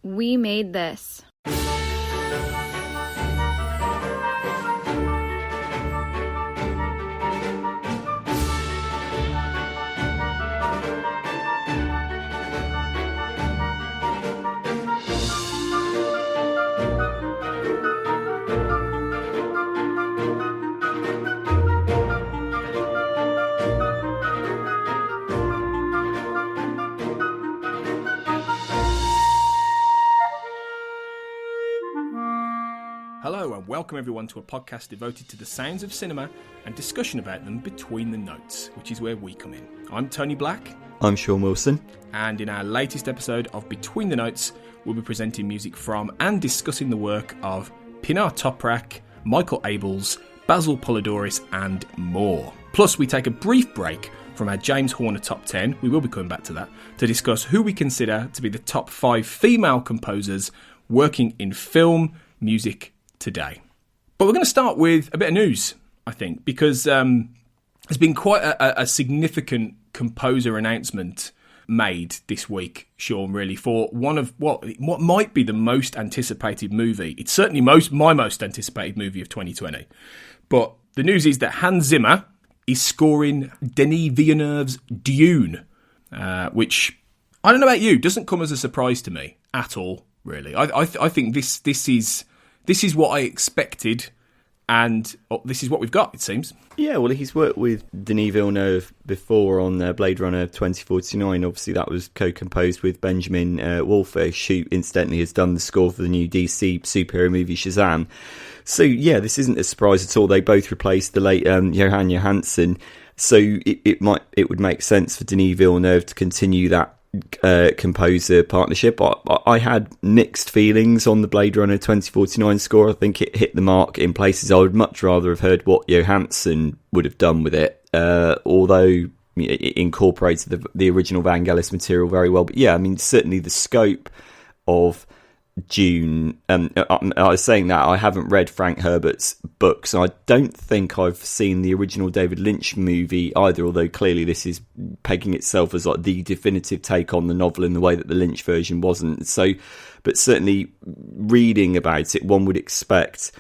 We made this. Hello and welcome everyone to a podcast devoted to the sounds of cinema and discussion about them between the notes, which is where we come in. I'm Tony Black. I'm Sean Wilson. And in our latest episode of Between the Notes, we'll be presenting music from and discussing the work of Pinar Toprak, Michael Abels, Basil Poledouris and more. Plus we take a brief break from our James Horner Top 10, we will be coming back to that, to discuss who we consider to be the top 5 female composers working in film music today. But we're going to start with a bit of news, I think, because there's been quite a significant composer announcement made this week, Sean, really, for one of what might be the most anticipated movie. It's certainly my most anticipated movie of 2020. But the news is that Hans Zimmer is scoring Denis Villeneuve's Dune, which, I don't know about you, doesn't come as a surprise to me at all, really. I think this is what I expected, and this is what we've got, it seems. Yeah, well, he's worked with Denis Villeneuve before on Blade Runner 2049. Obviously, that was co-composed with Benjamin Wolfish, who incidentally has done the score for the new DC superhero movie Shazam. So, yeah, this isn't a surprise at all. They both replaced the late Johan Johansson. So it would make sense for Denis Villeneuve to continue that composer partnership. I had mixed feelings on the Blade Runner 2049 score. I think it hit the mark in places. I would much rather have heard what Johansson would have done with it, although it incorporated the original Vangelis material very well. But yeah, I mean, certainly the scope of Dune. I was saying that I haven't read Frank Herbert's books. I don't think I've seen the original David Lynch movie either, although clearly this is pegging itself as like the definitive take on the novel in the way that the Lynch version wasn't. So, but certainly reading about it, one would expect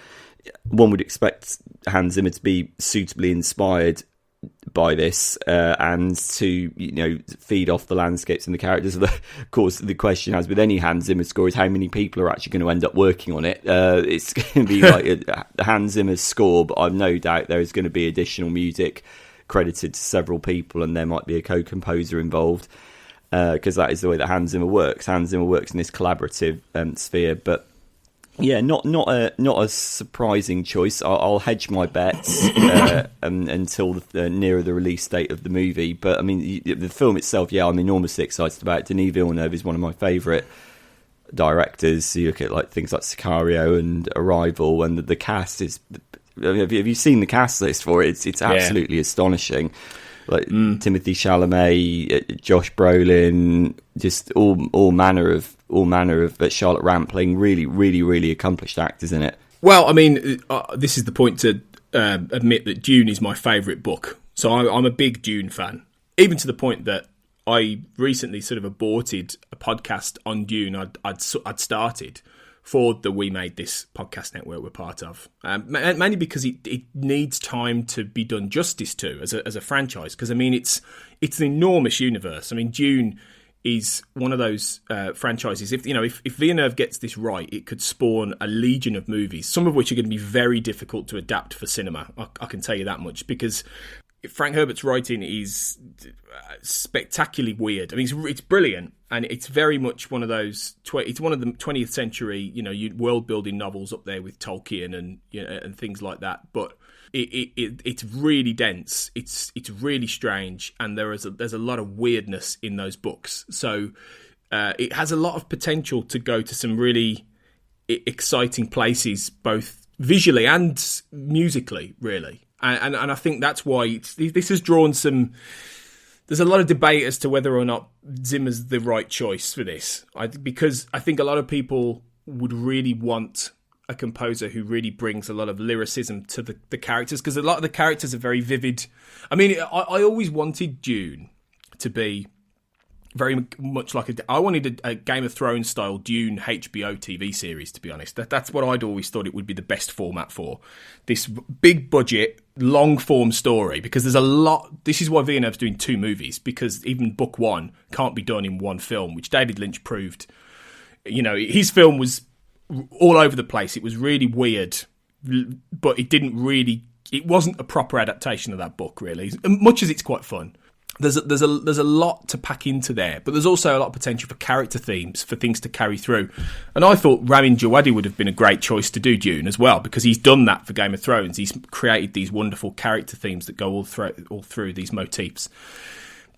Hans Zimmer to be suitably inspired by this and to feed off the landscapes and the characters. Of course, the question, as with any Hans Zimmer score, is how many people are actually going to end up working on it. It's going to be like a Hans Zimmer score, but I've no doubt there is going to be additional music credited to several people, and there might be a co-composer involved, because that is the way that Hans Zimmer works. Hans Zimmer works in this collaborative sphere, but yeah, not a surprising choice. I'll hedge my bets until nearer the release date of the movie. But I mean, the film itself, yeah, I'm enormously excited about it. Denis Villeneuve is one of my favourite directors. You look at like things like Sicario and Arrival, and the cast is. Have you seen the cast list for it? It's absolutely astonishing. Like Timothée Chalamet, Josh Brolin, just all manner of Charlotte Rampling, really accomplished actors in it. Well, I mean, this is the point to admit that Dune is my favourite book. So I'm a big Dune fan, even to the point that I recently sort of aborted a podcast on Dune I'd started for the We Made This podcast network we're part of, mainly because it needs time to be done justice to as a franchise. Because I mean, it's an enormous universe. I mean, Dune is one of those franchises. If Villeneuve gets this right, it could spawn a legion of movies, some of which are going to be very difficult to adapt for cinema. I can tell you that much, because Frank Herbert's writing is spectacularly weird. I mean, it's brilliant, and it's very much one of those. It's one of the 20th century, world building novels up there with Tolkien and things like that. But it's really dense. It's really strange, and there's a lot of weirdness in those books. So it has a lot of potential to go to some really exciting places, both visually and musically, really. And I think that's why this has drawn some. There's a lot of debate as to whether or not Zimmer's the right choice for this. Because I think a lot of people would really want a composer who really brings a lot of lyricism to the characters, because a lot of the characters are very vivid. I mean, I always wanted Dune to be very much like I wanted a Game of Thrones style Dune HBO TV series, to be honest. That's what I'd always thought it would be the best format for. This big budget, long form story, because there's a lot. This is why Villeneuve's doing 2 movies, because even book 1 can't be done in one film, which David Lynch proved. You know, his film was all over the place. It was really weird, but it wasn't a proper adaptation of that book, really, much as it's quite fun. There's a lot to pack into there, but there's also a lot of potential for character themes, for things to carry through. And I thought Ramin Djawadi would have been a great choice to do Dune as well, because he's done that for Game of Thrones. He's created these wonderful character themes that go all through these motifs.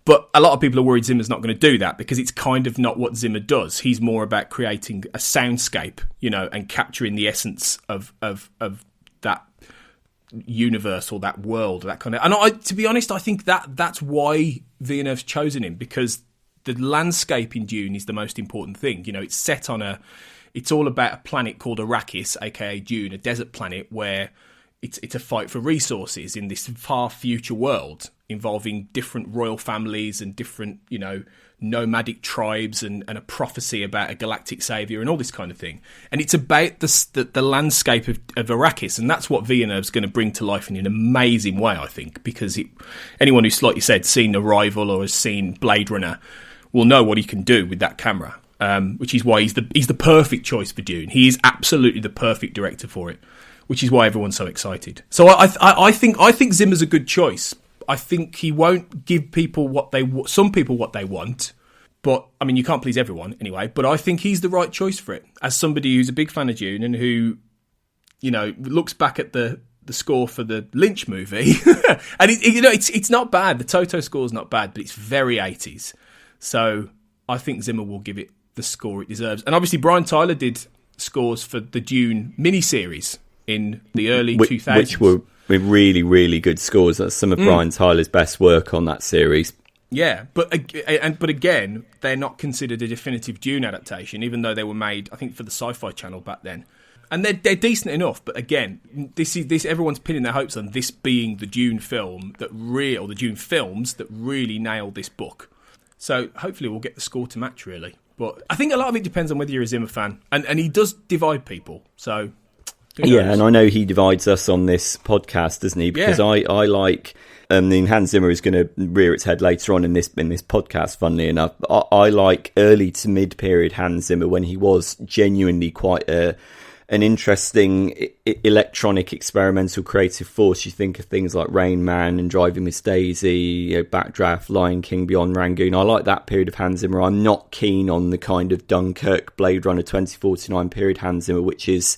But a lot of people are worried Zimmer's not going to do that, because it's kind of not what Zimmer does. He's more about creating a soundscape, you know, and capturing the essence of that universe or that world, that kind of. And to be honest, I think that's why Villeneuve's chosen him, because the landscape in Dune is the most important thing. You know, it's set on it's all about a planet called Arrakis, aka Dune, a desert planet where it's a fight for resources in this far future world involving different royal families and different, you know, nomadic tribes and a prophecy about a galactic savior and all this kind of thing. And it's about the landscape of Arrakis, and that's what Villeneuve's going to bring to life in an amazing way, I think, because anyone who's, like you said, seen Arrival or has seen Blade Runner will know what he can do with that camera, which is why he's the perfect choice for Dune. He is absolutely the perfect director for it, which is why everyone's so excited. So I think Zimmer's a good choice. I think he won't give people some people what they want, but I mean, you can't please everyone anyway. But I think he's the right choice for it. As somebody who's a big fan of Dune and who, you know, looks back at the score for the Lynch movie, and it's not bad. The Toto score's not bad, but it's very 80s. So I think Zimmer will give it the score it deserves. And obviously, Brian Tyler did scores for the Dune miniseries in the early 2000s, which were really, really good scores. That's some of Brian Tyler's best work on that series. Yeah, but again, they're not considered a definitive Dune adaptation, even though they were made, I think, for the Sci-Fi Channel back then. And they're decent enough, but again, this everyone's pinning their hopes on this being the Dune film or the Dune films that really nailed this book. So hopefully we'll get the score to match, really. But I think a lot of it depends on whether you're a Zimmer fan, and he does divide people. So yeah, and I know he divides us on this podcast, doesn't he? Because I like. Hans Zimmer is going to rear its head later on in this podcast, funnily enough. I like early to mid-period Hans Zimmer, when he was genuinely quite an interesting electronic experimental creative force. You think of things like Rain Man and Driving Miss Daisy, Backdraft, Lion King, Beyond Rangoon. I like that period of Hans Zimmer. I'm not keen on the kind of Dunkirk, Blade Runner 2049 period Hans Zimmer, which is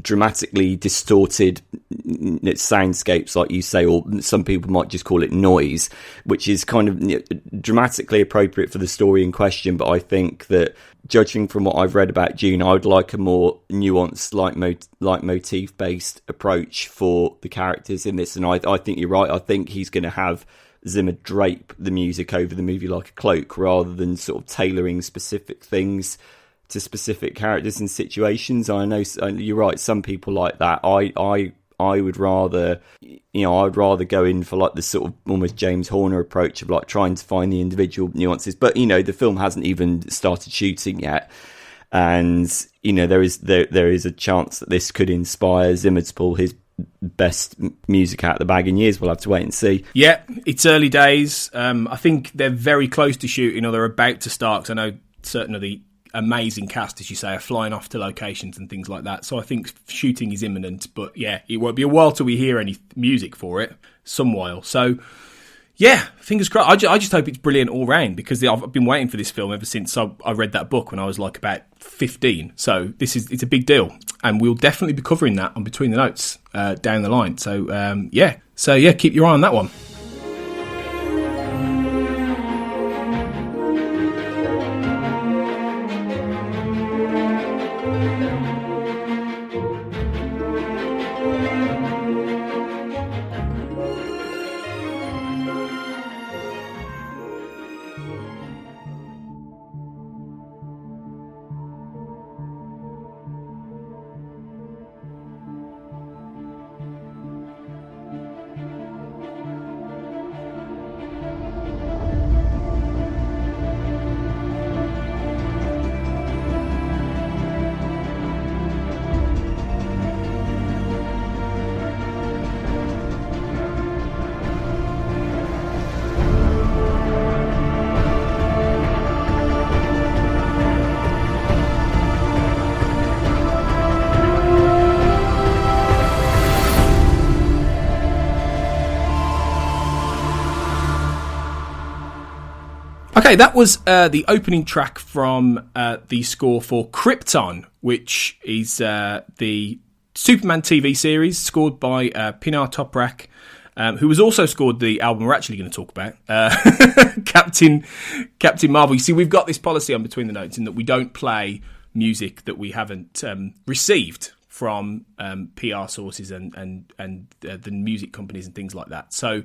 dramatically distorted soundscapes, like you say, or some people might just call it noise, which is kind of dramatically appropriate for the story in question. But I think that, judging from what I've read about Dune, I would like a more nuanced, leitmotif-based approach for the characters in this. And I think you're right. I think he's going to have Zimmer drape the music over the movie like a cloak, rather than sort of tailoring specific things to specific characters and situations. I know you're right. Some people like that. I would rather, I'd rather go in for like the sort of almost James Horner approach of like trying to find the individual nuances. But, the film hasn't even started shooting yet. And, there is a chance that this could inspire Zimmer to pull his best music out of the bag in years. We'll have to wait and see. Yeah, it's early days. I think they're very close to shooting, or they're about to start, because I know certain of the amazing cast, as you say, are flying off to locations and things like that. So I think shooting is imminent, but yeah, it won't be a while till we hear any music for it. Some while. So yeah, fingers crossed. I just hope it's brilliant all round, because I've been waiting for this film ever since I read that book when I was like about 15. So it's a big deal, and we'll definitely be covering that on Between the Notes down the line. So yeah, keep your eye on that one. Okay, that was the opening track from the score for Krypton, which is the Superman TV series scored by Pinar Toprak, who has also scored the album we're actually going to talk about, Captain Marvel. You see, we've got this policy on Between the Notes in that we don't play music that we haven't received from PR sources and the music companies and things like that. So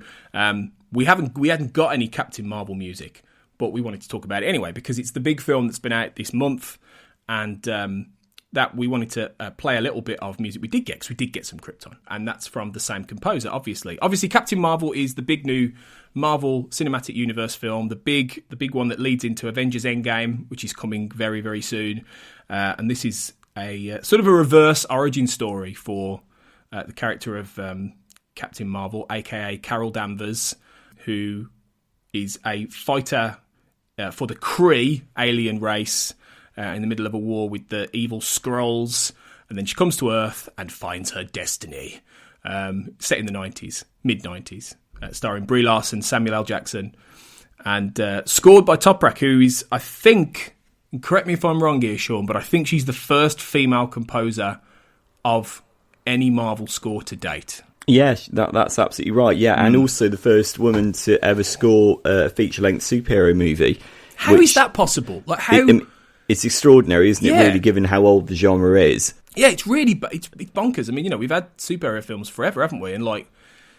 we hadn't got any Captain Marvel music, but we wanted to talk about it anyway because it's the big film that's been out this month, and that we wanted to play a little bit of music. We did get some Krypton, and that's from the same composer, obviously. Obviously, Captain Marvel is the big new Marvel Cinematic Universe film, the big one that leads into Avengers Endgame, which is coming very, very soon. And this is a sort of a reverse origin story for the character of Captain Marvel, aka Carol Danvers, who is a fighter for the Kree alien race in the middle of a war with the evil Skrulls, and then she comes to Earth and finds her destiny. Set in the 90s, mid-90s, starring Brie Larson, Samuel L. Jackson, and scored by Toprak, who is, I think, and correct me if I'm wrong here, Sean, but I think she's the first female composer of any Marvel score to date. Yeah, that's absolutely right. Yeah, and also the first woman to ever score a feature-length superhero movie. How is that possible? Like how? It's extraordinary, isn't it? Really, given how old the genre is. Yeah, it's really it's bonkers. I mean, we've had superhero films forever, haven't we? And like,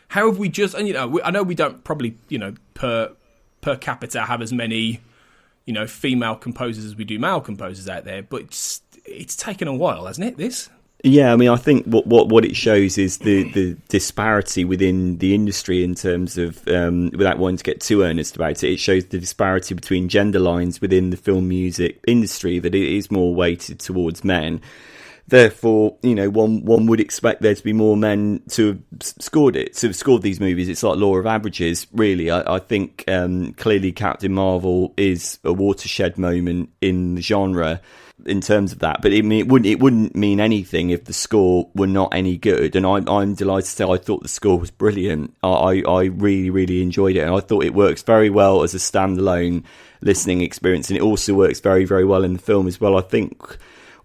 how have we just? And I know we don't probably per capita have as many female composers as we do male composers out there, but it's taken a while, hasn't it? This. Yeah, I mean, I think what it shows is the disparity within the industry in terms of, without wanting to get too earnest about it, it shows the disparity between gender lines within the film music industry, that it is more weighted towards men. Therefore, one would expect there to be more men to have scored these movies. It's like law of averages, really. I think clearly Captain Marvel is a watershed moment in the genre in terms of that, but it wouldn't mean anything if the score were not any good. And I'm delighted to say I thought the score was brilliant. I really, really enjoyed it, and I thought it works very well as a standalone listening experience, and it also works very, very well in the film as well. I think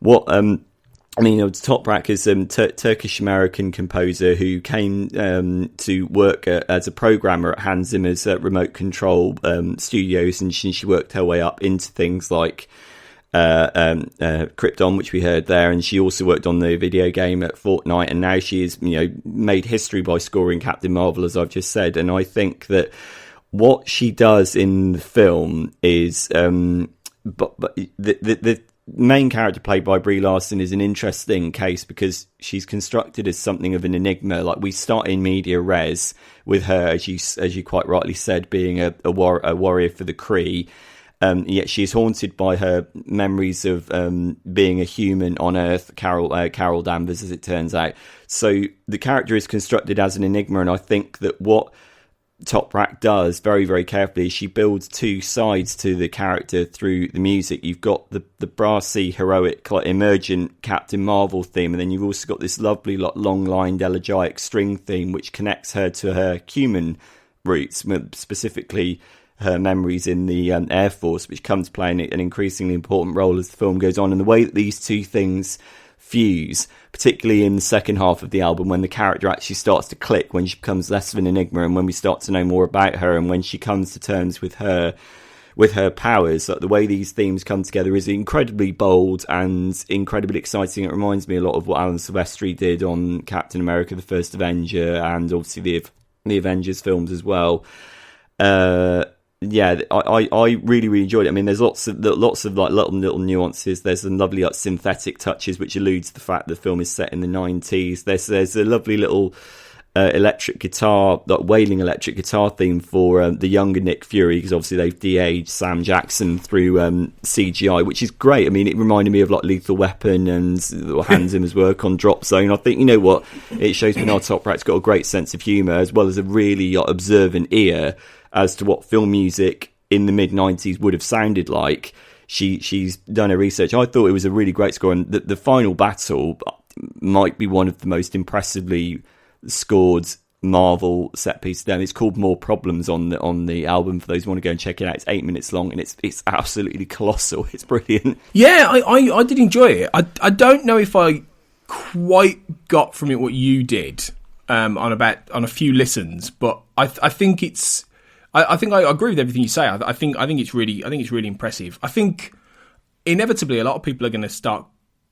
Toprak is a Turkish-American composer who came to work as a programmer at Hans Zimmer's remote control studios, and she worked her way up into things like Krypton, which we heard there, and she also worked on the video game at Fortnite, and now she has made history by scoring Captain Marvel, as I've just said. And I think that what she does in the film is but the main character played by Brie Larson is an interesting case because she's constructed as something of an enigma. Like, we start in media res with her, as you quite rightly said, being a warrior for the Kree. Yet she's haunted by her memories of being a human on Earth, Carol Danvers, as it turns out. So the character is constructed as an enigma, and I think that what Toprak does very, very carefully is she builds two sides to the character through the music. You've got the brassy, heroic, like, emergent Captain Marvel theme, and then you've also got this lovely, long-lined elegiac string theme, which connects her to her human roots, specifically her memories in the Air Force, which come to play an increasingly important role as the film goes on. And the way that these two things fuse, particularly in the second half of the album, when the character actually starts to click, when she becomes less of an enigma, and when we start to know more about her, and when she comes to terms with her powers, like, the way these themes come together is incredibly bold and incredibly exciting. It reminds me a lot of what Alan Silvestri did on Captain America: The First Avenger, and obviously the Avengers films as well. Yeah, I really, really enjoyed it. I mean, there's lots of like little nuances. There's some lovely like synthetic touches, which alludes to the fact the film is set in the 90s. There's a lovely little electric guitar, like wailing electric guitar theme for the younger Nick Fury, because obviously they've de-aged Sam Jackson through CGI, which is great. I mean, it reminded me of like Lethal Weapon and Hans Zimmer's work on Drop Zone. I think, it shows Pinar Toprak's got a great sense of humour, as well as a really observant ear as to what film music in the mid-90s would have sounded like. She's done her research. I thought it was a really great score, and the final battle might be one of the most impressively scored Marvel set piece. Then it's called More Problems on the album. For those who want to go and check it out, it's 8 minutes long and it's absolutely colossal. It's brilliant. Yeah, I did enjoy it. I don't know if I quite got from it what you did on a few listens, but I think it's. I think I agree with everything you say. I think it's really impressive. I think inevitably a lot of people are going to start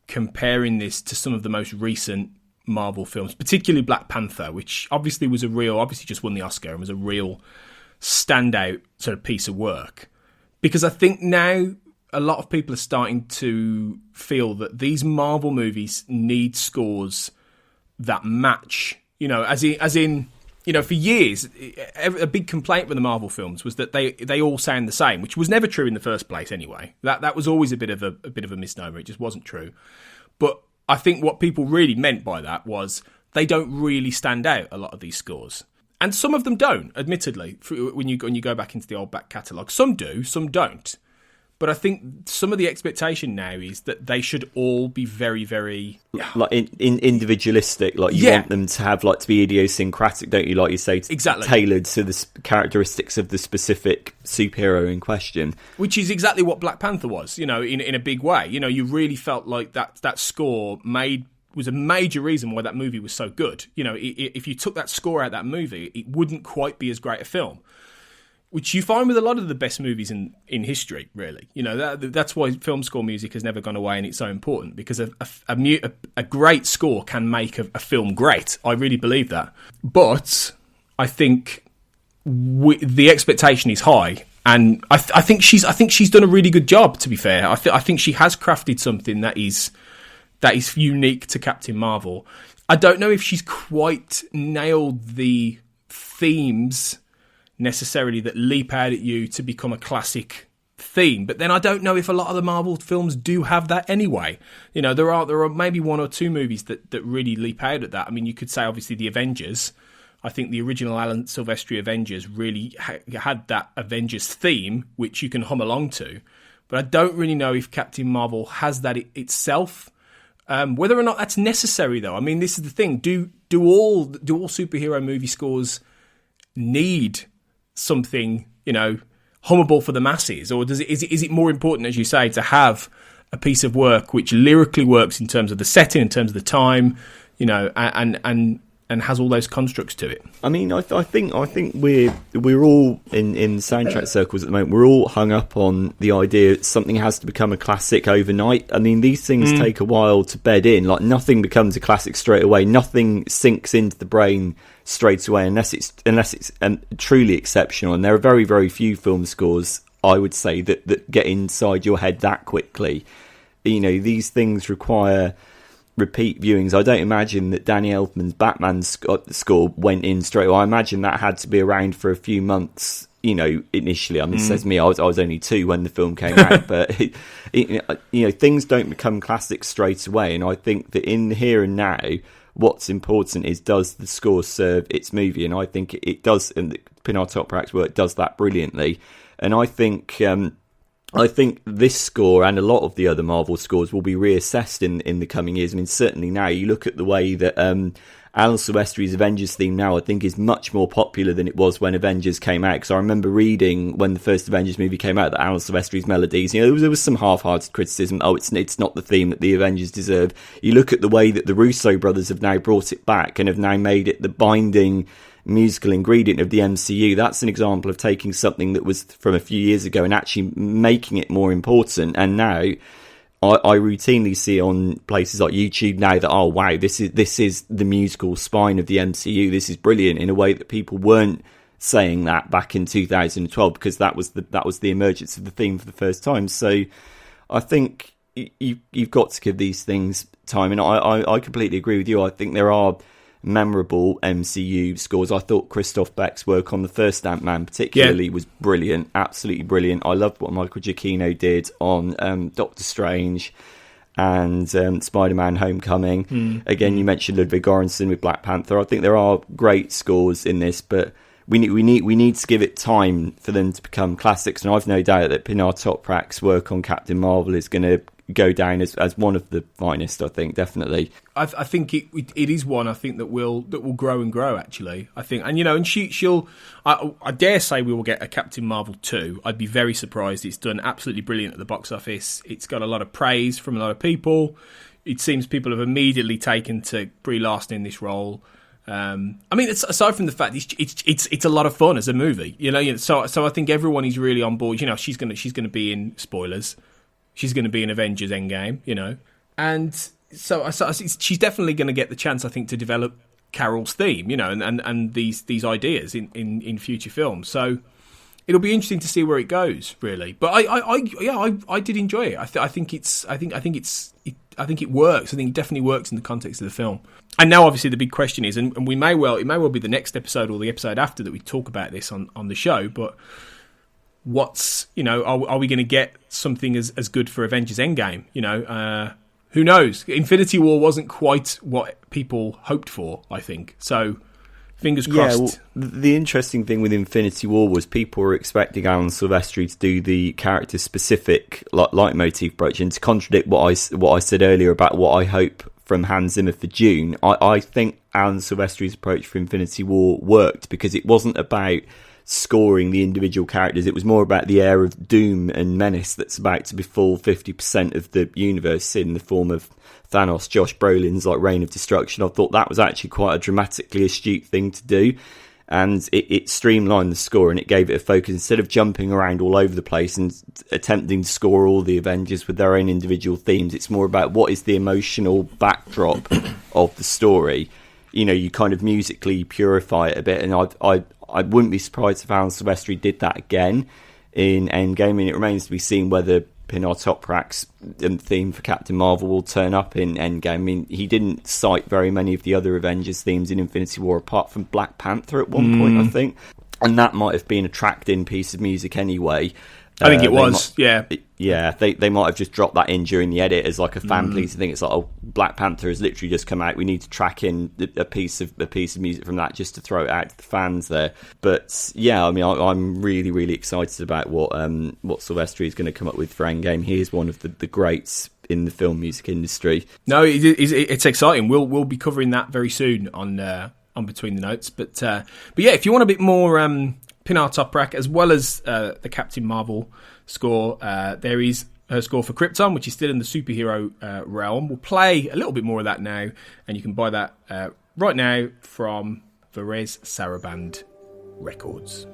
comparing this to some of the most recent Marvel films, particularly Black Panther, which obviously just won the Oscar and was a real standout sort of piece of work. Because I think now a lot of people are starting to feel that these Marvel movies need scores that match, as in, for years, a big complaint with the Marvel films was that they all sound the same, which was never true in the first place anyway. That was always a bit of a misnomer. It just wasn't true. But I think what people really meant by that was they don't really stand out, a lot of these scores. And some of them don't, admittedly, when you go back into the old back catalogue. Some do, some don't. But I think some of the expectation now is that they should all be very, very like individualistic. Like you want them to have to be idiosyncratic, don't you? Like you say, exactly tailored to the characteristics of the specific superhero in question. Which is exactly what Black Panther was. In a big way. You really felt like that score was a major reason why that movie was so good. If you took that score out of that movie, it wouldn't quite be as great a film. Which you find with a lot of the best movies in history, really. That's why film score music has never gone away and it's so important, because a great score can make a film great. I really believe that. But I think the expectation is high, and I think she's done a really good job, to be fair. I think she has crafted something that is unique to Captain Marvel. I don't know if she's quite nailed the themes necessarily that leap out at you to become a classic theme, but then I don't know if a lot of the Marvel films do have that anyway. There are maybe one or two movies that really leap out at that. I mean, you could say obviously the Avengers. I think the original Alan Silvestri Avengers really had that Avengers theme, which you can hum along to, but I don't really know if Captain Marvel has that itself. Whether or not that's necessary, though. I mean, this is the thing: do all superhero movie scores need something, hummable for the masses, or is it more important, as you say, to have a piece of work which lyrically works in terms of the setting, in terms of the time, and has all those constructs to it? I mean, I think we're all in soundtrack circles at the moment. We're all hung up on the idea that something has to become a classic overnight. I mean, these things take a while to bed in. Like, nothing becomes a classic straight away. Nothing sinks into the brain straight away unless it's truly exceptional. And there are very, very few film scores, I would say, that get inside your head that quickly. These things require repeat viewings. I don't imagine that Danny Elfman's Batman score went in straight away. I imagine that had to be around for a few months, initially. I mean, it says me, I was only 2 when the film came out, but things don't become classics straight away. And I think that in the here and now, what's important is, does the score serve its movie? And I think it does, and Pinar Toprak's work does that brilliantly. And I think this score and a lot of the other Marvel scores will be reassessed in the coming years. I mean, certainly now you look at the way that Alan Silvestri's Avengers theme now, I think, is much more popular than it was when Avengers came out. Because I remember reading when the first Avengers movie came out that Alan Silvestri's melodies, there was some half-hearted criticism. Oh, it's not the theme that the Avengers deserve. You look at the way that the Russo brothers have now brought it back and have now made it the binding musical ingredient of the MCU. That's an example of taking something that was from a few years ago and actually making it more important. And now I routinely see on places like YouTube now that, oh wow, this is the musical spine of the MCU. This is brilliant, in a way that people weren't saying that back in 2012, because that was the emergence of the theme for the first time. So I think you've got to give these things time, and I completely agree with you. I think there are memorable MCU scores. I thought Christoph Beck's work on the first Ant-Man particularly was brilliant, absolutely brilliant. I loved what Michael Giacchino did on Doctor Strange and Spider-Man Homecoming. Again, you mentioned Ludwig Göransson with Black Panther. I think there are great scores in this, but we need to give it time for them to become classics. And I've no doubt that Pinar Toprak's work on Captain Marvel is going to go down as one of the finest. I think definitely. I think it is one I think that will grow and grow. Actually, I think, and she'll. I dare say we will get a Captain Marvel 2. I'd be very surprised. It's done absolutely brilliant at the box office. It's got a lot of praise from a lot of people. It seems people have immediately taken to Brie Larson in this role. It's aside from the fact it's a lot of fun as a movie, So I think everyone is really on board. She's gonna be in spoilers. She's gonna be in Avengers Endgame, and so she's definitely gonna get the chance, I think, to develop Carol's theme, and these ideas in future films. So it'll be interesting to see where it goes, really. But I did enjoy it. I think it works. I think it definitely works in the context of the film. And now, obviously, the big question is, and it may well be the next episode or the episode after that we talk about this on the show. But are we going to get something as good for Avengers Endgame? Who knows? Infinity War wasn't quite what people hoped for, I think. So fingers crossed. Yeah, well, the interesting thing with Infinity War was people were expecting Alan Silvestri to do the character-specific leitmotif approach, and to contradict what I said earlier about what I hope from Hans Zimmer for Dune, I think Alan Silvestri's approach for Infinity War worked because it wasn't about scoring the individual characters. It was more about the air of doom and menace that's about to befall 50% of the universe in the form of Thanos, Josh Brolin's Reign of Destruction. I thought that was actually quite a dramatically astute thing to do, and it streamlined the score and it gave it a focus. Instead of jumping around all over the place and attempting to score all the Avengers with their own individual themes, it's more about what is the emotional backdrop of the story. You kind of musically purify it a bit, and I wouldn't be surprised if Alan Silvestri did that again in Endgame, and it remains to be seen whether Pinar Toprak's theme for Captain Marvel will turn up in Endgame. I mean, he didn't cite very many of the other Avengers themes in Infinity War apart from Black Panther at one point, I think, and that might have been a tracked-in piece of music anyway. I think it was, yeah. Yeah, they might have just dropped that in during the edit as like a fan piece. I think it's like, Black Panther has literally just come out. We need to track in a piece of music from that just to throw it out to the fans there. But yeah, I mean, I'm really, really excited about what Silvestri is going to come up with for Endgame. He is one of the greats in the film music industry. No, it's exciting. We'll be covering that very soon on Between the Notes. But yeah, if you want a bit more Pinar Toprak, as well as the Captain Marvel score, there is her score for Krypton, which is still in the superhero realm. We'll play a little bit more of that now, and you can buy that right now from Varese Sarabande Records.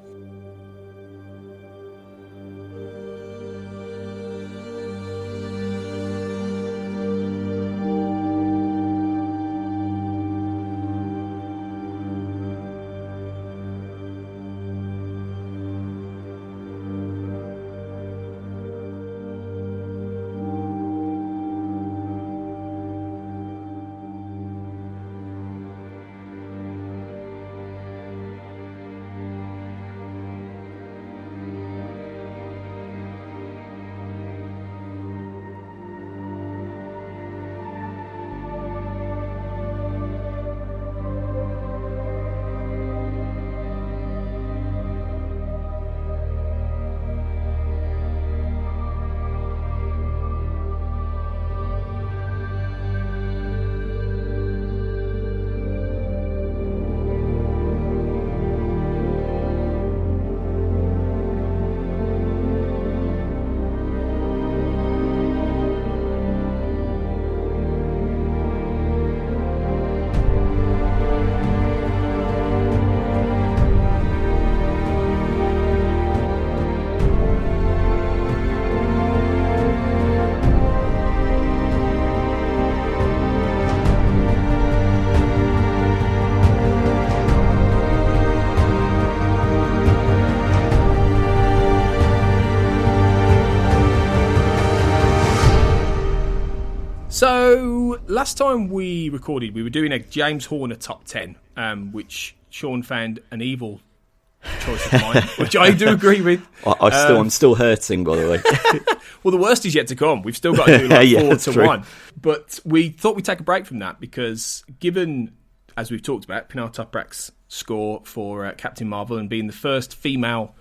So, last time we recorded, we were doing a James Horner top 10, which Sean found an evil choice of mine, which I do agree with. I'm still hurting, by the way. Well, the worst is yet to come. We've still got to do like yeah, 4 to true. 1. But we thought we'd take a break from that because given, as we've talked about, Pinar Toprak's score for Captain Marvel and being the first female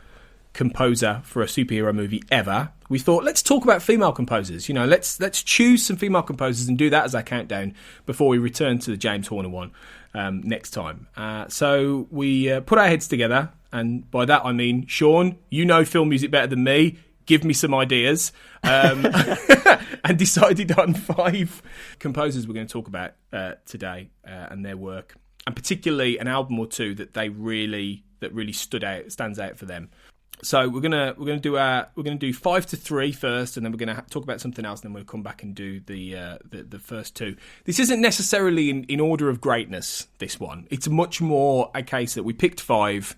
composer for a superhero movie ever, we thought, let's talk about female composers. You know, let's choose some female composers and do that as our countdown before we return to the James Horner one next time. So we put our heads together, and by that I mean, Sean, you know film music better than me. Give me some ideas, and decided on 5 composers we're going to talk about today and their work, and particularly an album or two that really stands out for them. So we're gonna do 5 to 3 first, and then we're gonna talk about something else, and then we'll come back and do the first 2. This isn't necessarily in order of greatness. This one, it's much more a case that we picked 5.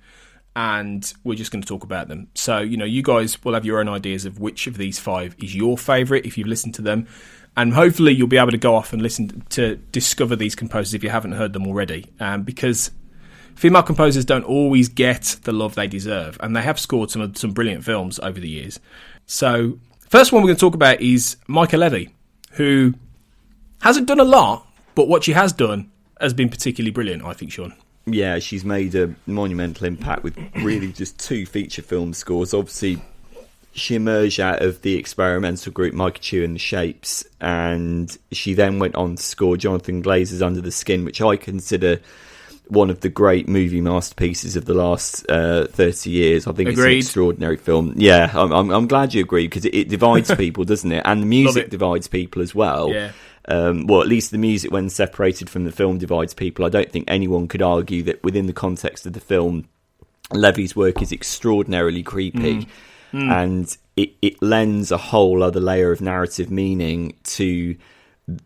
And we're just going to talk about them. So, you know, you guys will have your own ideas of which of these 5 is your favourite if you've listened to them. And hopefully you'll be able to go off and listen to discover these composers if you haven't heard them already. Because female composers don't always get the love they deserve. And they have scored some brilliant films over the years. So, first one we're going to talk about is Mica Levi, who hasn't done a lot, but what she has done has been particularly brilliant, I think, Sean. Yeah, she's made a monumental impact with really just 2 feature film scores. Obviously, she emerged out of the experimental group Micah Chew and the Shapes, and she then went on to score Jonathan Glazer's Under the Skin, which I consider one of the great movie masterpieces of the last 30 years. I think It's an extraordinary film. Yeah, I'm glad you agree, because it divides people, doesn't it? And the music divides people as well. Yeah. Well, at least the music, when separated from the film, divides people. I don't think anyone could argue that within the context of the film, Levy's work is extraordinarily creepy, and it lends a whole other layer of narrative meaning to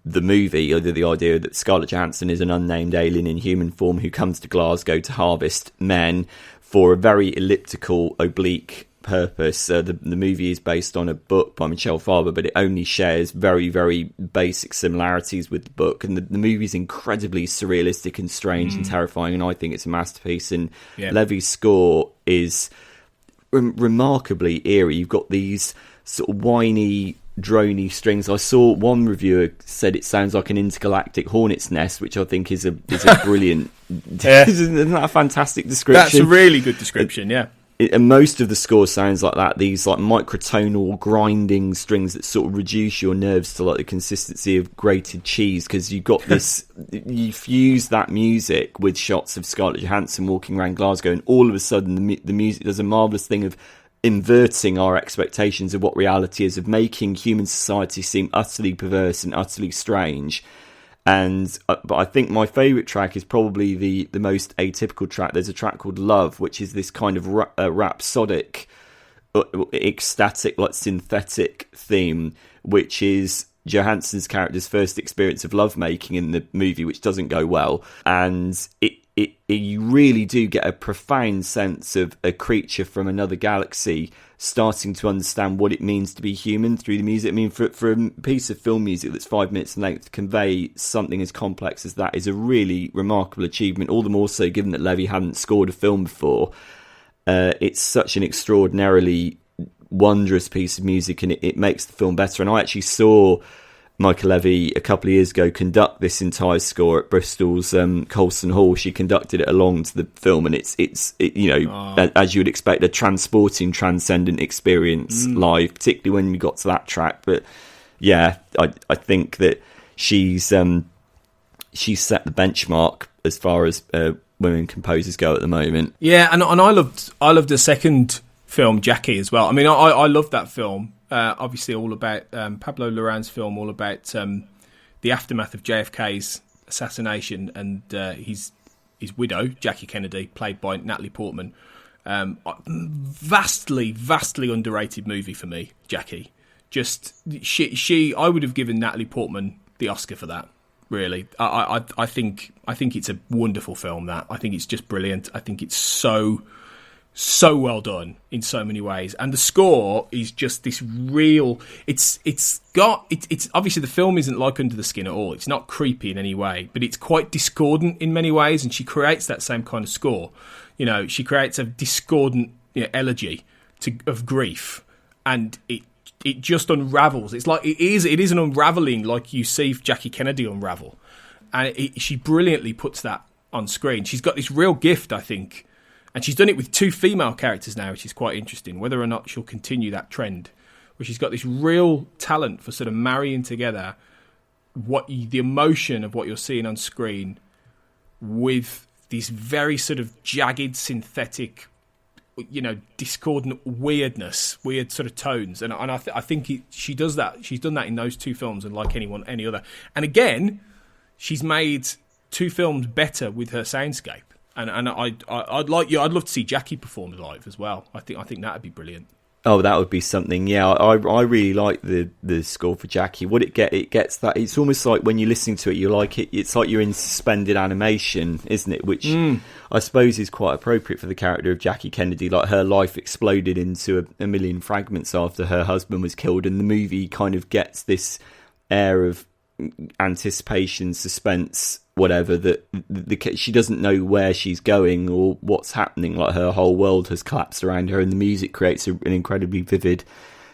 the movie, or the idea that Scarlett Johansson is an unnamed alien in human form who comes to Glasgow to harvest men for a very elliptical, oblique purpose. The movie is based on a book by Michelle Faber, but it only shares very, very basic similarities with the book, and the movie is incredibly surrealistic and strange and terrifying, and I think it's a masterpiece. And Levy's score is remarkably eerie. You've got these sort of whiny, drony strings. I saw one reviewer said it sounds like an intergalactic hornet's nest, which I think is a brilliant isn't that a fantastic description? That's a really good description. And most of the score sounds like that, these like microtonal grinding strings that sort of reduce your nerves to like the consistency of grated cheese, because you've got this you fuse that music with shots of Scarlett Johansson walking around Glasgow, and all of a sudden the music does a marvellous thing of inverting our expectations of what reality is, of making human society seem utterly perverse and utterly strange. And but I think my favourite track is probably the most atypical track. There's a track called Love, which is this kind of rhapsodic, ecstatic, like synthetic theme, which is Johansson's character's first experience of lovemaking in the movie, which doesn't go well. And you really do get a profound sense of a creature from another galaxy starting to understand what it means to be human through the music. I mean, for a piece of film music that's 5 minutes in length, to convey something as complex as that is a really remarkable achievement, all the more so given that Levy hadn't scored a film before. It's such an extraordinarily wondrous piece of music, and it makes the film better. And I actually saw Mica Levi a couple of years ago conduct this entire score at Bristol's Colston Hall. She conducted it along to the film, and it's as you would expect, a transporting, transcendent experience live, particularly when we got to that track. But yeah, I think that she's set the benchmark as far as women composers go at the moment. Yeah, and I loved the second film, Jackie, as well. I mean, I loved that film. Obviously all about Pablo Larraín's film, all about the aftermath of JFK's assassination, and his widow, Jackie Kennedy, played by Natalie Portman. Vastly underrated movie for me, Jackie. Just I would have given Natalie Portman the Oscar for that. Really, I think it's a wonderful film. That I think it's just brilliant. I think it's so well done in so many ways, and the score is just this real. It's obviously the film isn't like Under the Skin at all. It's not creepy in any way, but it's quite discordant in many ways, and she creates that same kind of score. You know, she creates a discordant elegy of grief, and it just unravels. It's like it is an unraveling like you see Jackie Kennedy unravel, and she brilliantly puts that on screen. She's got this real gift, I think. And she's done it with 2 female characters now, which is quite interesting. Whether or not she'll continue that trend, where she's got this real talent for sort of marrying together the emotion of what you're seeing on screen with this very sort of jagged, synthetic, discordant weirdness, weird sort of tones, and I think she does that. She's done that in those two films, and like any other. And again, she's made two films better with her soundscape. And I'd love to see Jackie perform live as well. I think that'd be brilliant. Oh, that would be something. Yeah, I really like the score for Jackie. What it gets that it's almost like when you're listening to it, you like it. It's like you're in suspended animation, isn't it? Which I suppose is quite appropriate for the character of Jackie Kennedy. Like her life exploded into a million fragments after her husband was killed, and the movie kind of gets this air of anticipation, suspense, whatever, that she doesn't know where she's going or what's happening. Like her whole world has collapsed around her, and the music creates an incredibly vivid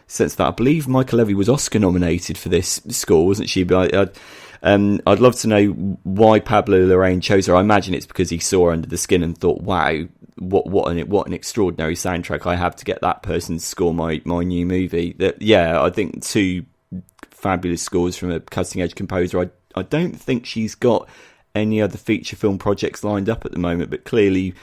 sense that I believe Mica Levi was Oscar nominated for this score, wasn't she? But I'd love to know why Pablo Larraín chose her. I imagine it's because he saw her Under the Skin and thought, wow, what an extraordinary soundtrack I have to get that person to score my new movie. I think two fabulous scores from a cutting edge composer. I don't think she's got any other feature film projects lined up at the moment, but clearly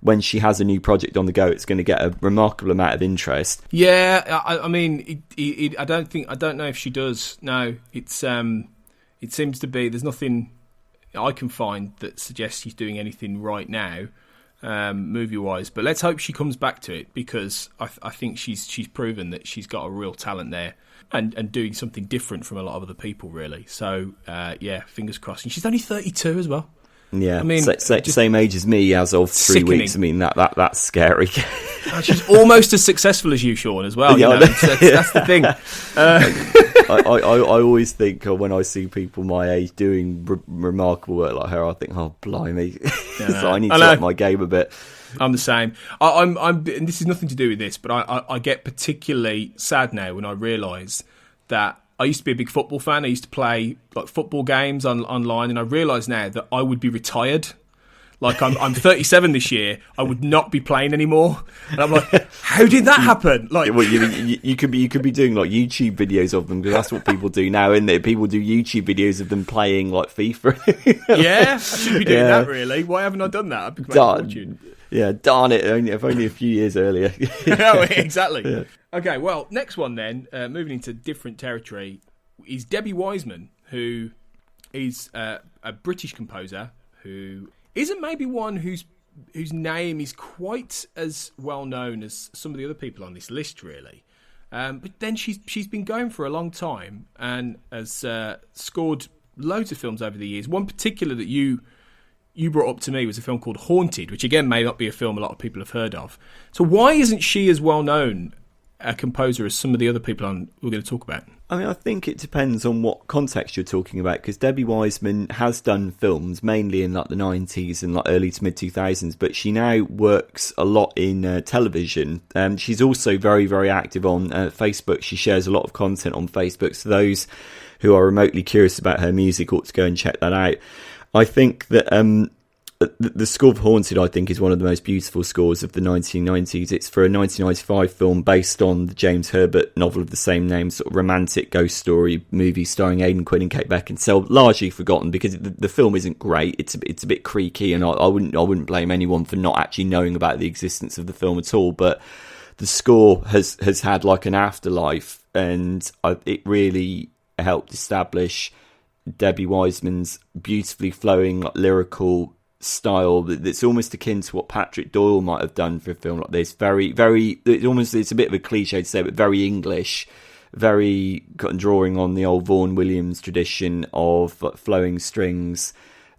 when she has a new project on the go, it's going to get a remarkable amount of interest. Yeah, I mean, I don't know if she does. No, it seems to be, there's nothing I can find that suggests she's doing anything right now, movie-wise. But let's hope she comes back to it, because I think she's proven that she's got a real talent there. And doing something different from a lot of other people, really. So, fingers crossed. And she's only 32 as well. Yeah, I mean, same age as me as of 3 weeks. I mean, that's scary. And she's almost as successful as you, Sean, as well. Yeah, that's the thing. I always think when I see people my age doing remarkable work like her, I think, oh, blimey. So I need to up my game a bit. I'm the same. I'm and this is nothing to do with this, but I get particularly sad now when I realise that I used to be a big football fan. I used to play like football games online, and I realise now that I would be retired. Like I'm 37 this year. I would not be playing anymore, and I'm like, how did that happen? Like, well, you could be doing like YouTube videos of them, because that's what people do now, isn't it? People do YouTube videos of them playing like FIFA. Yeah, I should be doing that. Really, why haven't I done that? I'd be making a fortune. Yeah, darn it! Only a few years earlier. Oh, exactly. Yeah. Okay, well, next one then, moving into different territory, is Debbie Wiseman, who is a British composer who isn't maybe one whose name is quite as well known as some of the other people on this list, really. But then she's been going for a long time and has scored loads of films over the years. One particular that you brought up to me was a film called Haunted, which again may not be a film a lot of people have heard of. So why isn't she as well known a composer as some of the other people we're going to talk about? I mean, I think it depends on what context you're talking about, because Debbie Wiseman has done films mainly in like the 90s and like early to mid 2000s, but she now works a lot in television. She's also very, very active on Facebook. She shares a lot of content on Facebook, so those who are remotely curious about her music ought to go and check that out. I think that the score of Haunted, I think, is one of the most beautiful scores of the 1990s. It's for a 1995 film based on the James Herbert novel of the same name, sort of romantic ghost story movie starring Aidan Quinn and Kate Beckinsale. Largely forgotten because the film isn't great. It's a bit creaky, and I wouldn't blame anyone for not actually knowing about the existence of the film at all. But the score has had like an afterlife, and it really helped establish Debbie Wiseman's beautifully flowing, like, lyrical style that's almost akin to what Patrick Doyle might have done for a film like this. Very, very, it's a bit of a cliche to say, but very English, very drawing on the old Vaughan Williams tradition of like, flowing strings.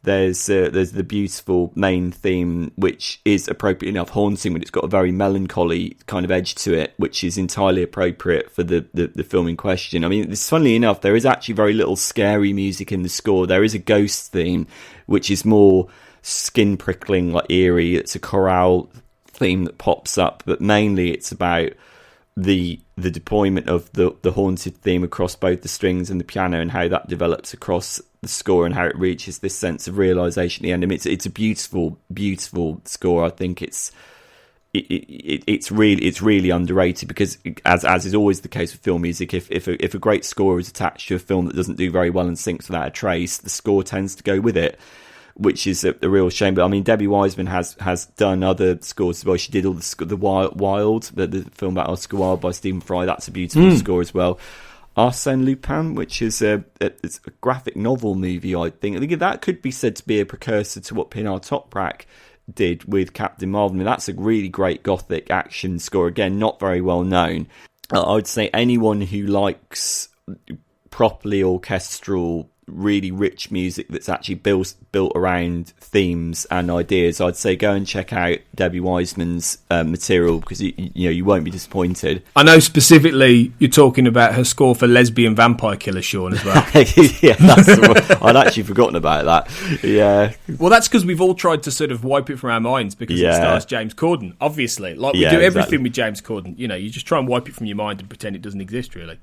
There's the beautiful main theme, which is appropriate enough haunting, but it's got a very melancholy kind of edge to it, which is entirely appropriate for the film in question. I mean, funnily enough, there is actually very little scary music in the score. There is a ghost theme, which is more skin-prickling, like eerie. It's a chorale theme that pops up, but mainly it's about the deployment of the haunted theme across both the strings and the piano, and how that develops across the score and how it reaches this sense of realization at the end. I mean, it's a beautiful, beautiful score. I think it's it's really underrated, because as is always the case with film music, if a great score is attached to a film that doesn't do very well and sinks without a trace, the score tends to go with it, which is a real shame. But I mean, Debbie Wiseman has done other scores as well. She did all the Wild, the film about Oscar Wilde by Stephen Fry. That's a beautiful score as well. Arsène Lupin, which is it's a graphic novel movie, I think that could be said to be a precursor to what Pinar Toprak did with Captain Marvel. I mean, that's a really great gothic action score. Again, not very well known. I would say anyone who likes properly orchestral, really rich music that's actually built around themes and ideas, I'd say go and check out Debbie Wiseman's material, because you won't be disappointed. I know specifically you're talking about her score for Lesbian Vampire Killer, Sean, as well. Yeah, that's the one. I'd actually forgotten about that. Yeah. Well, that's because we've all tried to sort of wipe it from our minds, because it stars James Corden, obviously. Like we do everything with James Corden. You just try and wipe it from your mind and pretend it doesn't exist, really.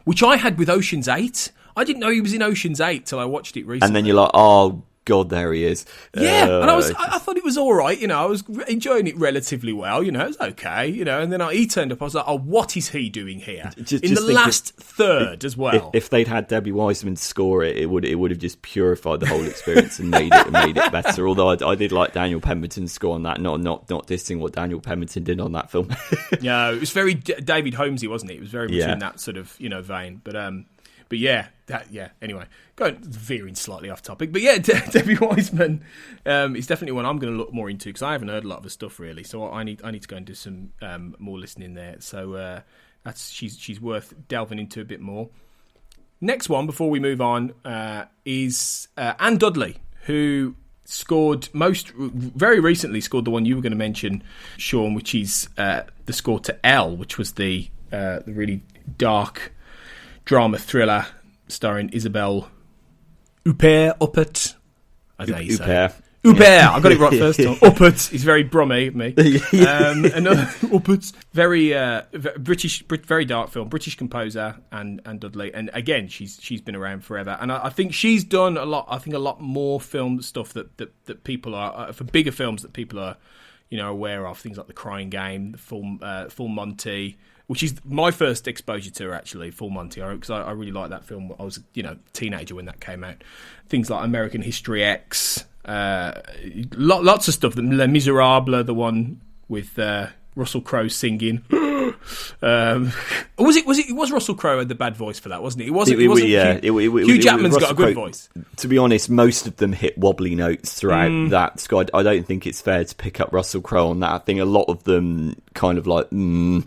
Which I had with Ocean's 8. I didn't know he was in Ocean's 8 till I watched it recently. And then you're like, oh God, there he is. Yeah, and I thought it was all right. I was enjoying it relatively well. It was okay. And then he turned up. I was like, oh, what is he doing here? In the last third as well. If they'd had Debbie Wiseman score it, it would have just purified the whole experience and made it better. Although I did like Daniel Pemberton's score on that. Not dissing what Daniel Pemberton did on that film. Yeah, it was very David Holmesy, wasn't it? It was very much in that sort of vein. But yeah, anyway, going veering slightly off topic. But yeah, Debbie Wiseman is definitely one I'm going to look more into, because I haven't heard a lot of her stuff really. So I need to go and do some more listening there. So she's worth delving into a bit more. Next one before we move on is Anne Dudley, who very recently scored the one you were going to mention, Sean, which is the score to Elle, which was the really dark drama thriller starring Isabelle Huppert. I don't know how you say it. Huppert. I got it right first time. Huppert is very Brummie of me. Another Huppert, very British, very dark film. British composer and Dudley, and again she's been around forever. And I think she's done a lot. I think a lot more film stuff that people are for bigger films that people are aware of. Things like The Crying Game, the Full Monty, which is my first exposure to her, actually, Full Monty, because I really liked that film. I was a teenager when that came out. Things like American History X, lots of stuff. Les Miserables, the one with Russell Crowe singing. Was Russell Crowe had the bad voice for that, wasn't it? It wasn't Hugh Jackman's got a good voice. To be honest, most of them hit wobbly notes throughout that squad. I don't think it's fair to pick up Russell Crowe on that. I think a lot of them kind of like I'm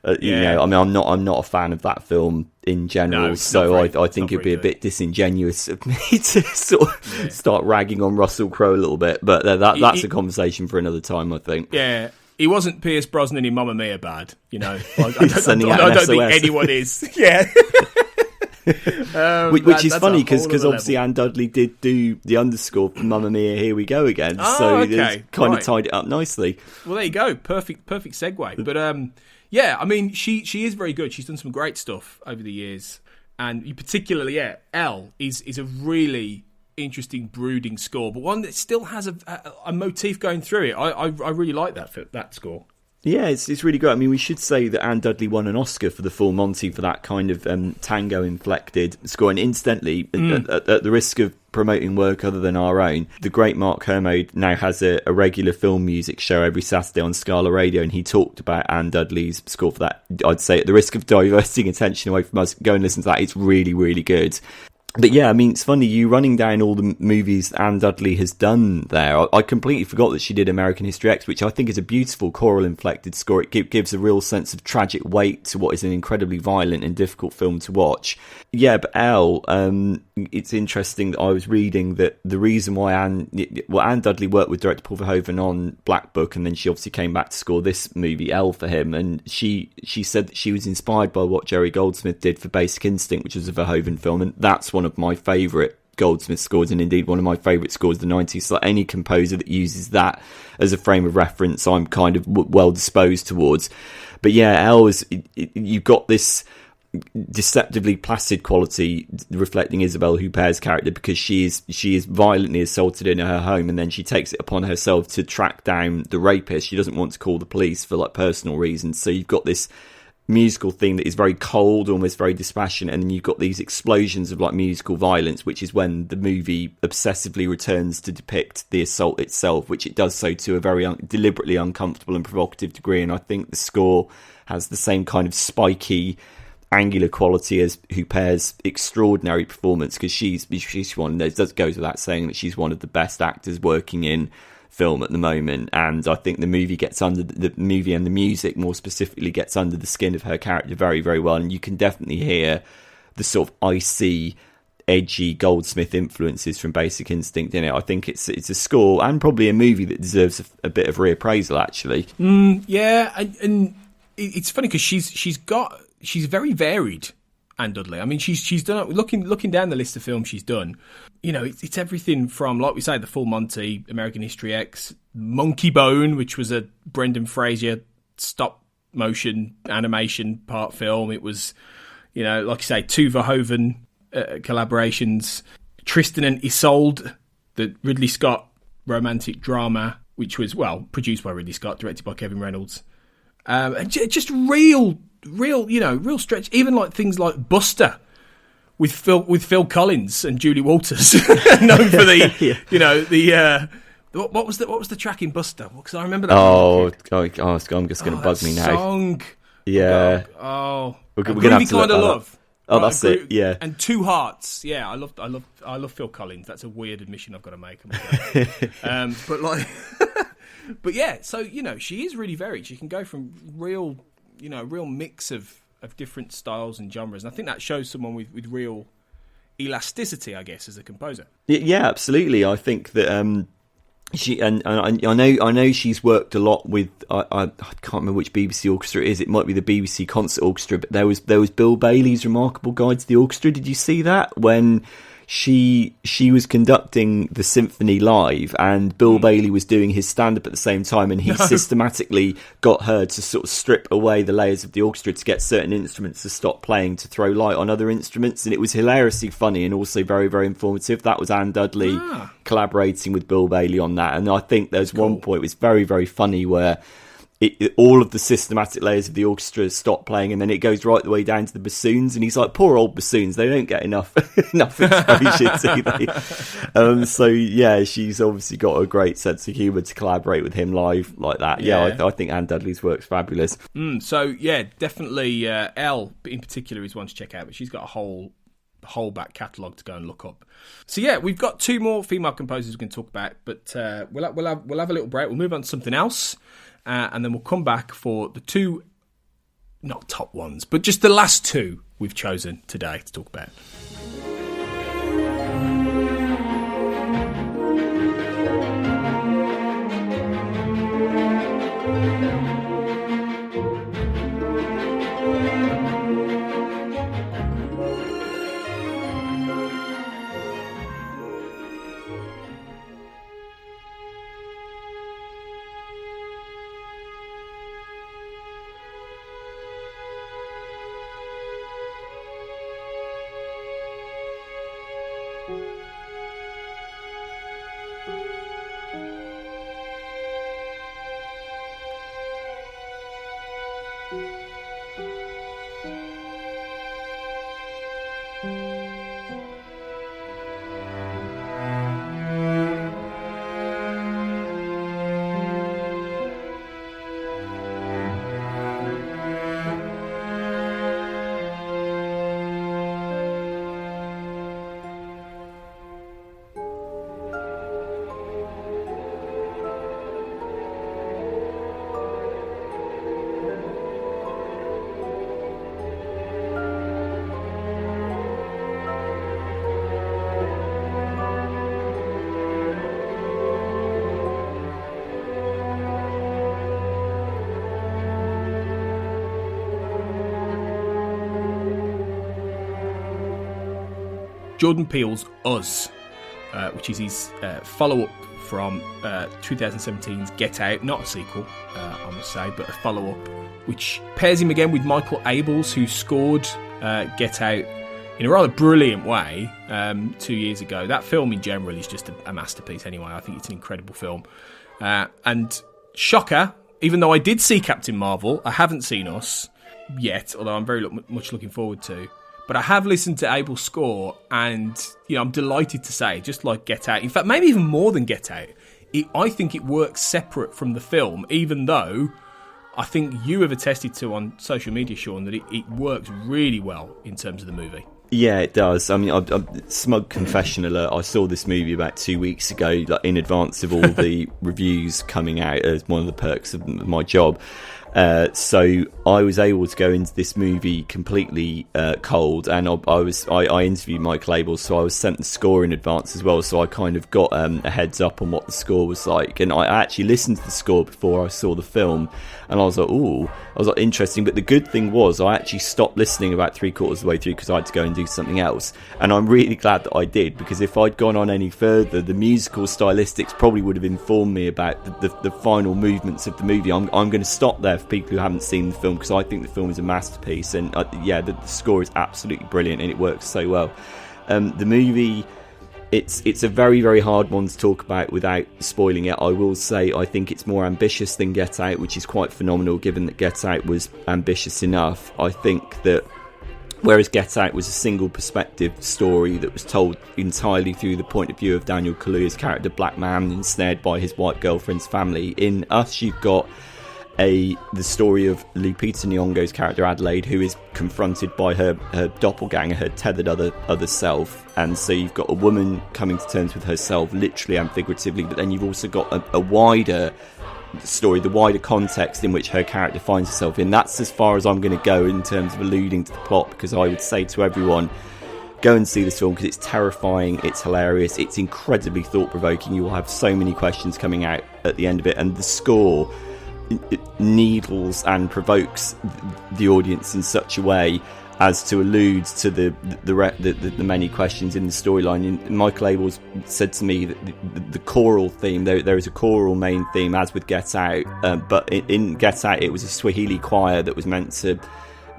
not a fan of that film in general, so I think it'd be a bit disingenuous of me to sort of start ragging on Russell Crowe a little bit, but that's a conversation for another time, I think. Yeah, he wasn't Pierce Brosnan in Mamma Mia bad, I don't think anyone is. Yeah. Which is funny because obviously Anne Dudley did do the underscore for Mamma Mia, Here We Go Again, so it's kind of tied it up nicely. Well, there you go, perfect segue. But yeah, I mean, she is very good. She's done some great stuff over the years, and particularly, Elle is a really interesting, brooding score, but one that still has a motif going through it. I really like that score. Yeah, it's really great. I mean, we should say that Anne Dudley won an Oscar for the Full Monty for that kind of tango-inflected score. And incidentally, at the risk of promoting work other than our own, the great Mark Kermode now has a regular film music show every Saturday on Scala Radio, and he talked about Anne Dudley's score for that. I'd say at the risk of diverting attention away from us, go and listen to that. It's really, really good. But yeah, I mean, it's funny, you running down all the movies Anne Dudley has done there. I completely forgot that she did American History X, which I think is a beautiful choral-inflected score. It gives a real sense of tragic weight to what is an incredibly violent and difficult film to watch. Yeah, but Elle, it's interesting that I was reading that the reason why Anne Dudley worked with director Paul Verhoeven on Black Book, and then she obviously came back to score this movie, Elle, for him, and she said that she was inspired by what Jerry Goldsmith did for Basic Instinct, which was a Verhoeven film, and that's one of my favourite Goldsmith scores, and indeed one of my favourite scores of the 90s. So any composer that uses that as a frame of reference, I'm kind of well disposed towards. But yeah, Elle, you've got this deceptively placid quality, reflecting Isabelle Huppert's character, because she is violently assaulted in her home, and then she takes it upon herself to track down the rapist. She doesn't want to call the police for like personal reasons. So you've got this musical theme that is very cold, almost very dispassionate, and then you've got these explosions of like musical violence, which is when the movie obsessively returns to depict the assault itself, which it does so to a very deliberately uncomfortable and provocative degree. And I think the score has the same kind of spiky, angular quality as Huppert's extraordinary performance, because she's one, it does goes without saying that she's one of the best actors working in film at the moment. And I think the movie gets under the movie, and the music more specifically gets under the skin of her character very, very well. And you can definitely hear the sort of icy, edgy Goldsmith influences from Basic Instinct in it. I think it's a score and probably a movie that deserves a bit of reappraisal, actually. Yeah, and it's funny because she's very varied, Anne Dudley. I mean, she's done, looking down the list of films she's done, you know, it's everything from, like we say, The Full Monty, American History X, Monkey Bone, which was a Brendan Fraser stop motion animation part film. It was, you know, like you say, two Verhoeven collaborations, Tristan and Isolde, the Ridley Scott romantic drama, which was, well, produced by Ridley Scott, directed by Kevin Reynolds. And just real, you know, real stretch. Even like things like Buster with Phil Collins and Julie Walters, known for the, you know, the what was the track in Buster? Because I remember that. Oh, I'm just going to bug me now. Song. Yeah. We're going to have to kind of love. Oh, that's it. Yeah. And Two Hearts. Yeah, I love Phil Collins. That's a weird admission I've got to make. But like. But yeah, so, you know, she is really varied. She can go from real mix of different styles and genres. And I think that shows someone with real elasticity, I guess, as a composer. Yeah, absolutely. I think that she, and I know she's worked a lot with, I can't remember which BBC orchestra it is. It might be the BBC Concert Orchestra, but there was Bill Bailey's remarkable Guide to the Orchestra. Did you see that? When she was conducting the symphony live, and Bill Bailey was doing his stand-up at the same time, and he systematically got her to sort of strip away the layers of the orchestra to get certain instruments to stop playing, to throw light on other instruments. And it was hilariously funny and also very, very informative. That was Anne Dudley collaborating with Bill Bailey on that. And I think there's one point, it was very, very funny, where all of the systematic layers of the orchestra stop playing, and then it goes right the way down to the bassoons, and he's like, poor old bassoons, they don't get enough exposure, do they? So yeah, she's obviously got a great sense of humour to collaborate with him live like that. I think Anne Dudley's work's fabulous. So yeah, definitely Elle in particular is one to check out, but she's got a whole back catalogue to go and look up. So yeah, we've got two more female composers we can talk about, but we'll have a little break. We'll move on to something else. And then we'll come back for the two, not top ones, but just the last two we've chosen today to talk about. Jordan Peele's Us, which is his follow-up from 2017's Get Out. Not a sequel, I must say, but a follow-up, which pairs him again with Michael Abels, who scored Get Out in a rather brilliant way 2 years ago. That film in general is just a masterpiece anyway. I think it's an incredible film. And shocker, even though I did see Captain Marvel, I haven't seen Us yet, although I'm very much looking forward to. But I have listened to Abel's score, and I'm delighted to say, just like Get Out, in fact, maybe even more than Get Out, I think it works separate from the film, even though I think you have attested to on social media, Sean, that it works really well in terms of the movie. Yeah, it does. I mean, smug confession alert, I saw this movie about 2 weeks ago, like in advance of all the reviews coming out as one of the perks of my job. So I was able to go into this movie completely cold, and I interviewed Michael Abels, so I was sent the score in advance as well, so I kind of got a heads up on what the score was like, and I actually listened to the score before I saw the film, and I was like, interesting. But the good thing was I actually stopped listening about 3/4 of the way through because I had to go and do something else, and I'm really glad that I did, because if I'd gone on any further, the musical stylistics probably would have informed me about the final movements of the movie. I'm going to stop there for people who haven't seen the film, because I think the film is a masterpiece, and the score is absolutely brilliant and it works so well. The movie, it's a very, very hard one to talk about without spoiling it. I will say I think it's more ambitious than Get Out, which is quite phenomenal given that Get Out was ambitious enough. I think that whereas Get Out was a single perspective story that was told entirely through the point of view of Daniel Kaluuya's character, black man ensnared by his white girlfriend's family, in Us you've got the story of Lupita Nyong'o's character Adelaide, who is confronted by her doppelganger, her tethered other self, and so you've got a woman coming to terms with herself, literally and figuratively, but then you've also got a wider story, the wider context in which her character finds herself in. That's as far as I'm going to go in terms of alluding to the plot, because I would say to everyone, go and see this film, because it's terrifying, it's hilarious, it's incredibly thought-provoking. You will have so many questions coming out at the end of it, and the score, it needles and provokes the audience in such a way as to allude to the many questions in the storyline. Michael Abels said to me that the choral theme, there is a choral main theme as with Get Out, but in Get Out it was a Swahili choir that was meant to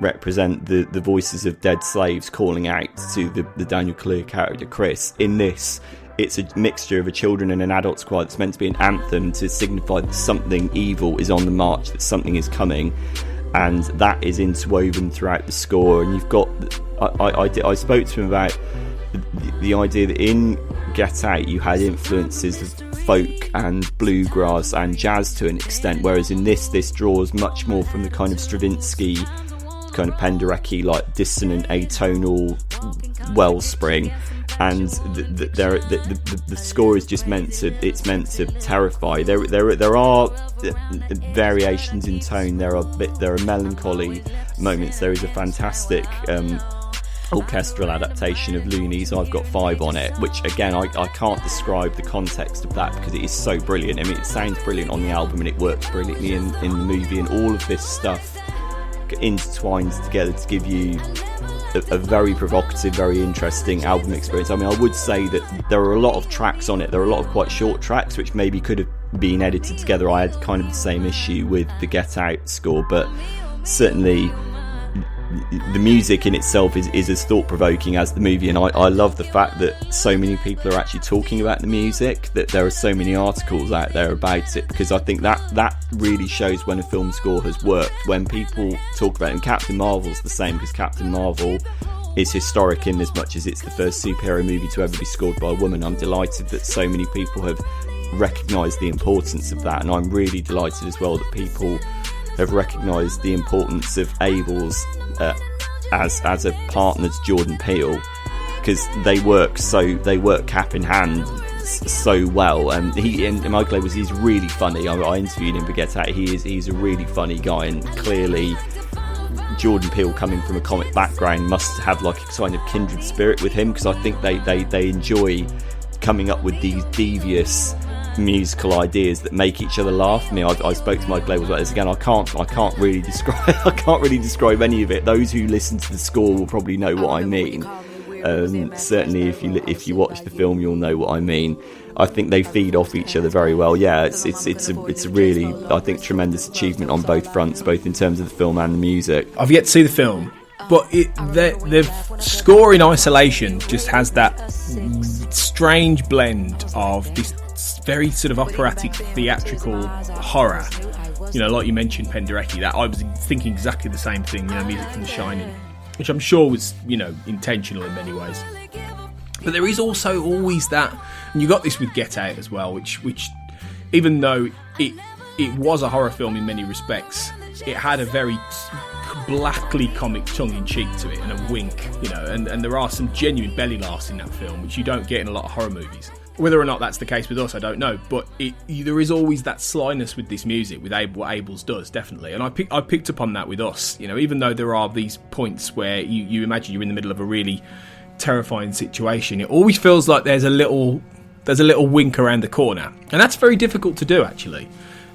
represent the voices of dead slaves calling out to the Daniel Kaluuya character Chris. In this, it's a mixture of a children and an adults choir that's meant to be an anthem to signify that something evil is on the march, that something is coming, and that is interwoven throughout the score. And you've got, I spoke to him about the idea that in Get Out you had influences of folk and bluegrass and jazz to an extent, whereas in this draws much more from the kind of Stravinsky, kind of Penderecki, like dissonant atonal wellspring. And the score is just meant to terrify. There are variations in tone. There are melancholy moments. There is a fantastic orchestral adaptation of Looney's I've Got Five on it, which again I can't describe the context of that because it is so brilliant. I mean, it sounds brilliant on the album and it works brilliantly in the movie, and all of this stuff intertwines together to give you a very provocative, very interesting album experience. I mean, I would say that there are a lot of tracks on it. There are a lot of quite short tracks which maybe could have been edited together. I had kind of the same issue with the Get Out score, but certainly the music in itself is as thought-provoking as the movie, and I love the fact that so many people are actually talking about the music, that there are so many articles out there about it, because I think that really shows when a film score has worked, when people talk about it. And Captain Marvel's the same, because Captain Marvel is historic in as much as it's the first superhero movie to ever be scored by a woman. I'm delighted that so many people have recognised the importance of that, and I'm really delighted as well that people have recognised the importance of Abels as a partner to Jordan Peele, because they work cap in hand so well. And Michael Abels, he's really funny. I interviewed him for Get Out. He's a really funny guy, and clearly Jordan Peele, coming from a comic background, must have like a kind of kindred spirit with him, because I think they enjoy coming up with these devious musical ideas that make each other laugh. I mean, I spoke to Michael Abels about this again. I can't really describe any of it. Those who listen to the score will probably know what I mean. Certainly, if you watch the film, you'll know what I mean. I think they feed off each other very well. Yeah, it's a really, I think, tremendous achievement on both fronts, both in terms of the film and the music. I've yet to see the film, But the score in isolation just has that strange blend of this very sort of operatic, theatrical horror. You know, like you mentioned, Penderecki, that I was thinking exactly the same thing, you know, music from The Shining, which I'm sure was, you know, intentional in many ways. But there is also always that, and you got this with Get Out as well, which even though it was a horror film in many respects, it had a very blackly comic tongue-in-cheek to it and a wink, you know, and there are some genuine belly laughs in that film, which you don't get in a lot of horror movies. Whether or not that's the case with us, I don't know, but there is always that slyness with this music, with what Abels does, definitely. And I picked up on that with Us, you know, even though there are these points where you imagine you're in the middle of a really terrifying situation, it always feels like there's a little wink around the corner, and that's very difficult to do, actually.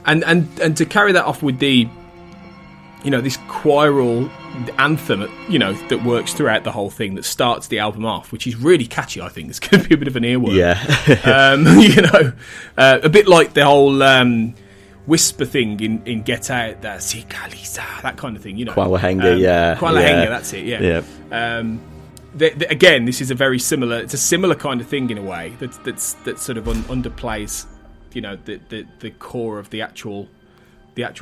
And to carry that off with the, you know, this choral anthem, you know, that works throughout the whole thing, that starts the album off, which is really catchy. I think it's going to be a bit of an earworm. Yeah. You know, a bit like the whole whisper thing in Get Out, that Sikalisa, that kind of thing, you know. Qualahenga, yeah. Qualahenga, that's it, yeah. Again, this is a similar kind of thing in a way that sort of underplays, you know, the core of the actual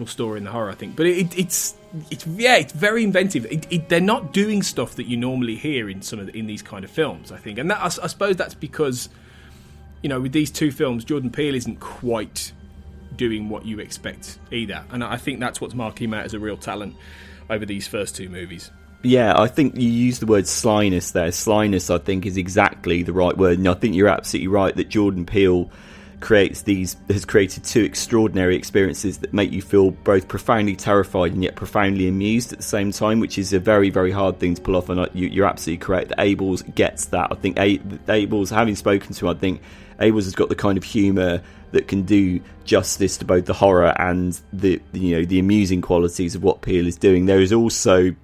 story in the horror, I think. But it's very inventive. They're not doing stuff that you normally hear in in these kind of films, I think. And that, I suppose that's because, you know, with these two films, Jordan Peele isn't quite doing what you expect either. And I think that's what's marking him out as a real talent over these first two movies. Yeah, I think you used the word slyness there. Slyness, I think, is exactly the right word. And I think you're absolutely right that Jordan Peele has created two extraordinary experiences that make you feel both profoundly terrified and yet profoundly amused at the same time, which is a very, very hard thing to pull off. And you're absolutely correct that Abels gets that. I think Abels, having spoken to him, I think Abels has got the kind of humour that can do justice to both the horror and the amusing qualities of what Peele is doing. There is also,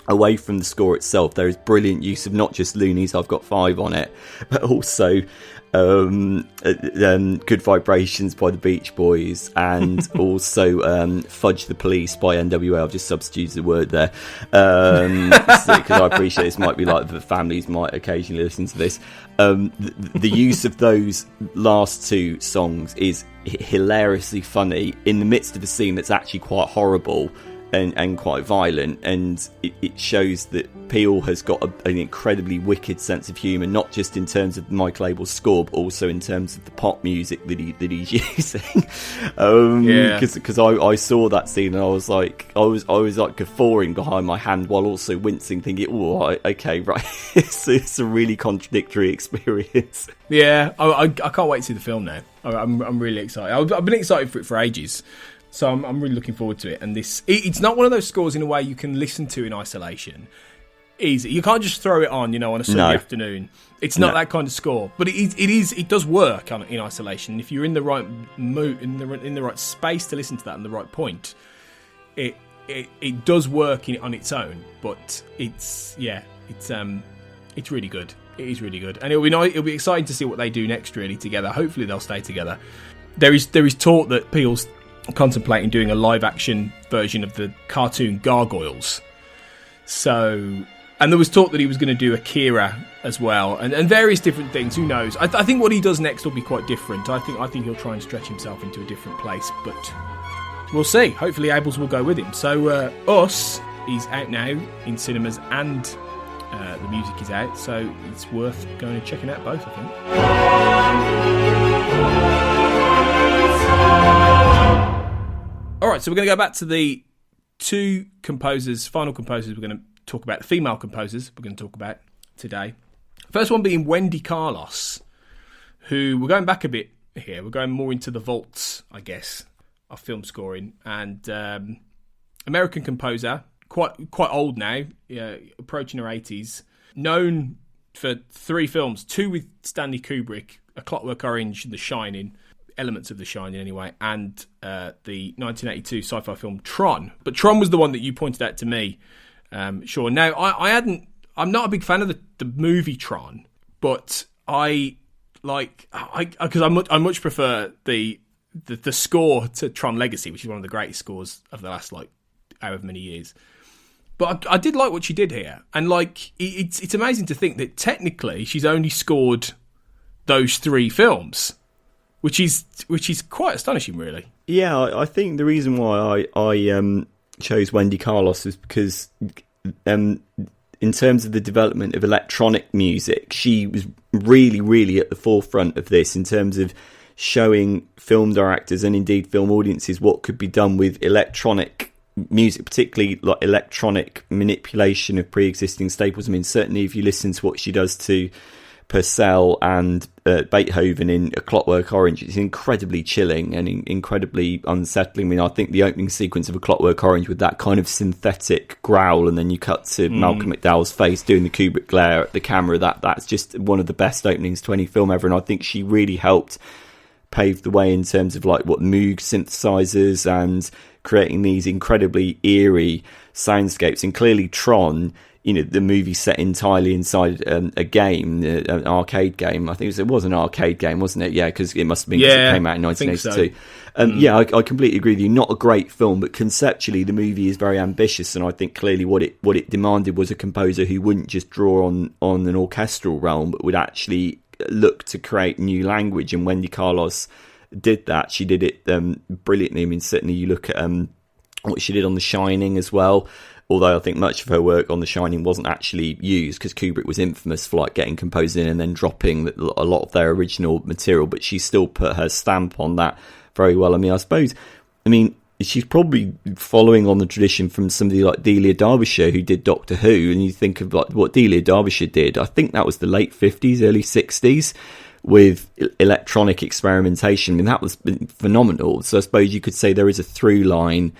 away from the score itself, there is brilliant use of not just Loonies, I've got 5 on it, but also Good Vibrations by the Beach Boys, and also Fudge the Police by NWA. I've just substituted the word there because I appreciate this might be like the families might occasionally listen to this. The use of those last two songs is hilariously funny in the midst of a scene that's actually quite horrible and quite violent, and it shows that Peele has got an incredibly wicked sense of humour, not just in terms of Michael Abels' score, but also in terms of the pop music that he's using. Because I saw that scene and I was like guffawing behind my hand while also wincing, thinking, "Oh, okay, right." It's a really contradictory experience. Yeah, I can't wait to see the film now. I'm really excited. I've been excited for it for ages. So I'm really looking forward to it. And it's not one of those scores in a way you can listen to in isolation. Easy. You can't just throw it on, you know, on a Sunday afternoon. It's not that kind of score. But it does work in isolation. If you're in the right mood, in the right space to listen to that, and the right point, it does work on its own. But it's really good. It is really good, and it'll be exciting to see what they do next, really, together. Hopefully they'll stay together. There is talk that Peele's contemplating doing a live action version of the cartoon Gargoyles. So, and there was talk that he was going to do Akira as well, and various different things. Who knows? I think what he does next will be quite different. I think he'll try and stretch himself into a different place, but we'll see. Hopefully Abels will go with him. So Us is out now in cinemas, and the music is out, so it's worth going and checking out both, I think. Alright, so we're going to go back to the two final composers we're going to talk about, the female composers we're going to talk about today. First one being Wendy Carlos, who, we're going back a bit here, we're going more into the vaults, I guess, of film scoring, and American composer, quite old now, approaching her 80s, known for 3 films, 2 with Stanley Kubrick, A Clockwork Orange, The Shining, elements of The Shining anyway, and the 1982 sci-fi film Tron. But Tron was the one that you pointed out to me, Sean. Now, I'm not a big fan of the movie Tron, but I much prefer the score to Tron Legacy, which is one of the greatest scores of the last however many years. But I did like what she did here, and like it's amazing to think that technically she's only scored those 3 films, which is quite astonishing, really. Yeah, I think the reason why I chose Wendy Carlos is because in terms of the development of electronic music, she was really, really at the forefront of this in terms of showing film directors and indeed film audiences what could be done with electronic music, particularly like electronic manipulation of pre-existing staples. I mean, certainly if you listen to what she does to Purcell and Beethoven in A Clockwork Orange, it's incredibly chilling and incredibly unsettling. I mean, I think the opening sequence of A Clockwork Orange with that kind of synthetic growl, and then you cut to Malcolm McDowell's face doing the Kubrick glare at the camera, that's just one of the best openings to any film ever. And I think she really helped pave the way in terms of like what Moog synthesizers and creating these incredibly eerie soundscapes. And clearly Tron, you know, the movie set entirely inside a game, an arcade game. I think it was an arcade game, wasn't it? Yeah, because it must have been, because it came out in 1982. So. Yeah, I completely agree with you. Not a great film, but conceptually the movie is very ambitious, and I think clearly what it demanded was a composer who wouldn't just draw on an orchestral realm, but would actually look to create new language. And Wendy Carlos did that. She did it brilliantly. I mean, certainly you look at what she did on The Shining as well, although I think much of her work on The Shining wasn't actually used, because Kubrick was infamous for like getting composers in and then dropping a lot of their original material, but she still put her stamp on that very well. I mean, she's probably following on the tradition from somebody like Delia Derbyshire, who did Doctor Who, and you think of like what Delia Derbyshire did, I think that was the late 50s, early 60s, with electronic experimentation. I mean, that was phenomenal. So I suppose you could say there is a through line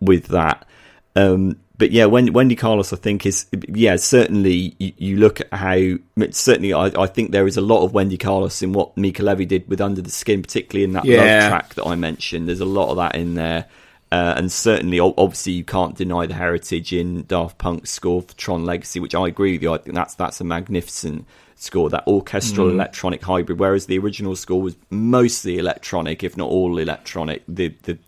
with that. But yeah, Wendy Carlos, I think, is, yeah, certainly you look at how, certainly I think there is a lot of Wendy Carlos in what Mica Levi did with Under the Skin, particularly in that love track that I mentioned. There's a lot of that in there. And certainly, obviously, you can't deny the heritage in Daft Punk's score for Tron Legacy, which I agree with you. I think that's a magnificent score, that orchestral electronic hybrid, whereas the original score was mostly electronic, if not all electronic. The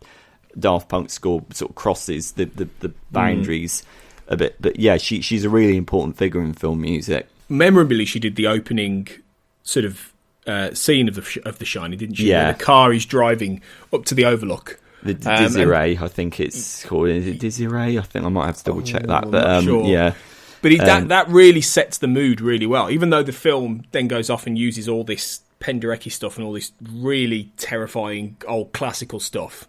Daft Punk score sort of crosses the boundaries a bit, but yeah, she's a really important figure in film music. Memorably, she did the opening sort of scene of the Shining, didn't she? Yeah, where the car is driving up to the overlook. The Desiree, I think it's called. Is it Desiree? I think I might have to double check that, but sure. Yeah. But that really sets the mood really well, even though the film then goes off and uses all this Penderecki stuff and all this really terrifying old classical stuff.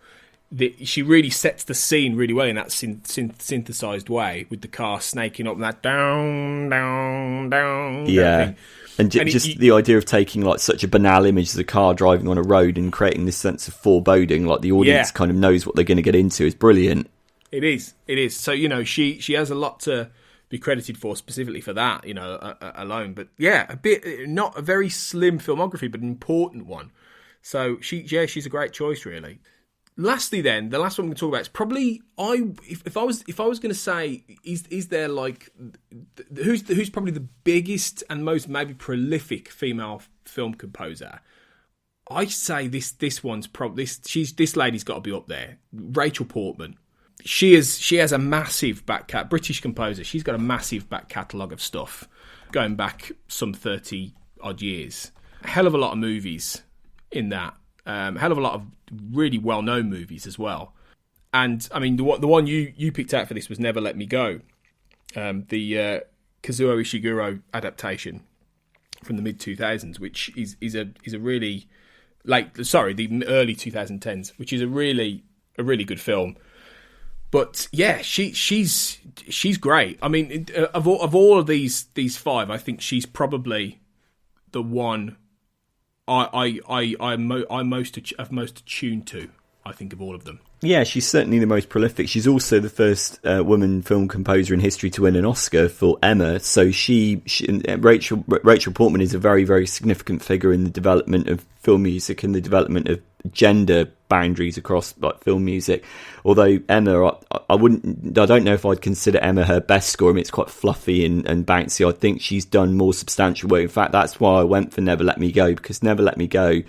She really sets the scene really well in that synthesized way, with the car snaking up and that down. Yeah. And just the idea of taking like such a banal image as a car driving on a road and creating this sense of foreboding, like the audience kind of knows what they're going to get into, is brilliant. It is. So, you know, she has a lot to be credited for specifically for that, you know, alone. But yeah, not a very slim filmography, but an important one. So she's a great choice, really. Lastly, then, the last one we're going to talk about is probably if I was going to say is there like who's probably the biggest and most maybe prolific female film composer? I say this one's probably this lady's got to be up there. Rachel Portman. She has a massive back British composer. She's got a massive back catalogue of stuff going back some 30 odd years. A hell of a lot of movies in that. A hell of a lot of really well-known movies as well. And, I mean, the one you picked out for this was Never Let Me Go, the Kazuo Ishiguro adaptation from the mid-2000s, which is a really... the early 2010s, which is a really good film. But, yeah, she's great. I mean, of all of these five, I think she's probably the one... I'm most attuned to, I think, of all of them. Yeah, she's certainly the most prolific. She's also the first woman film composer in history to win an Oscar for Emma. So Rachel Portman is a very, very significant figure in the development of film music and the development of gender boundaries across like film music. Although Emma, I don't know if I'd consider Emma her best score. I mean, it's quite fluffy and bouncy. I think she's done more substantial work. In fact, that's why I went for Never Let Me Go, because Never Let Me Go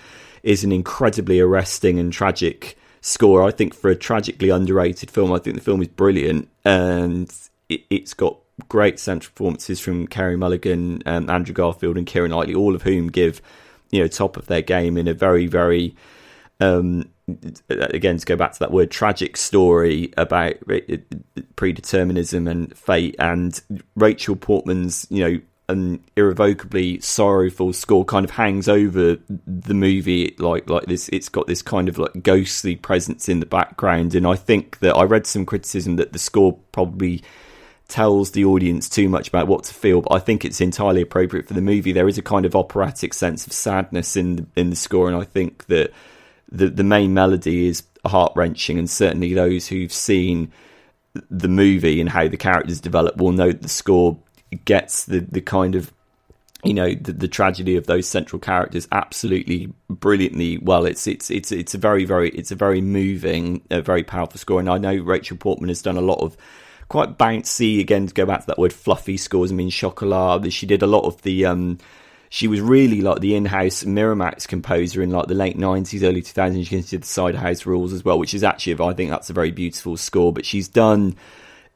is an incredibly arresting and tragic score. I think for a tragically underrated film, I think the film is brilliant. And it's got great central performances from Carey Mulligan, Andrew Garfield, and Keira Knightley, all of whom give top of their game in a very, very again, to go back to that word, tragic story about predeterminism and fate. And Rachel Portman's an irrevocably sorrowful score kind of hangs over the movie like this. It's got this kind of like ghostly presence in the background, and I think that I read some criticism that the score probably tells the audience too much about what to feel, but I think it's entirely appropriate for the movie. There is a kind of operatic sense of sadness in the score, and I think that the main melody is heart-wrenching, and certainly those who've seen the movie and how the characters develop will know that the score gets the kind of the tragedy of those central characters absolutely brilliantly well. It's a very moving, very powerful score, and I know Rachel Portman has done a lot of quite bouncy, again to go back to that word, fluffy scores. I mean, Chocolat, she did a lot of the she was really like the in-house Miramax composer in like the late 90s, early 2000s. She did the Side House Rules as well, which is actually, I think that's a very beautiful score. But she's done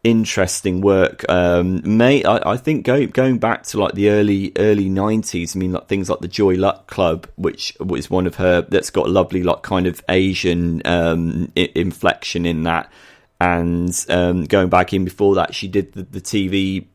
interesting work. I think going back to like the early 90s, I mean, like things like the Joy Luck Club, which was one of her, that's got a lovely like kind of Asian inflection in that. And going back in before that, she did the TV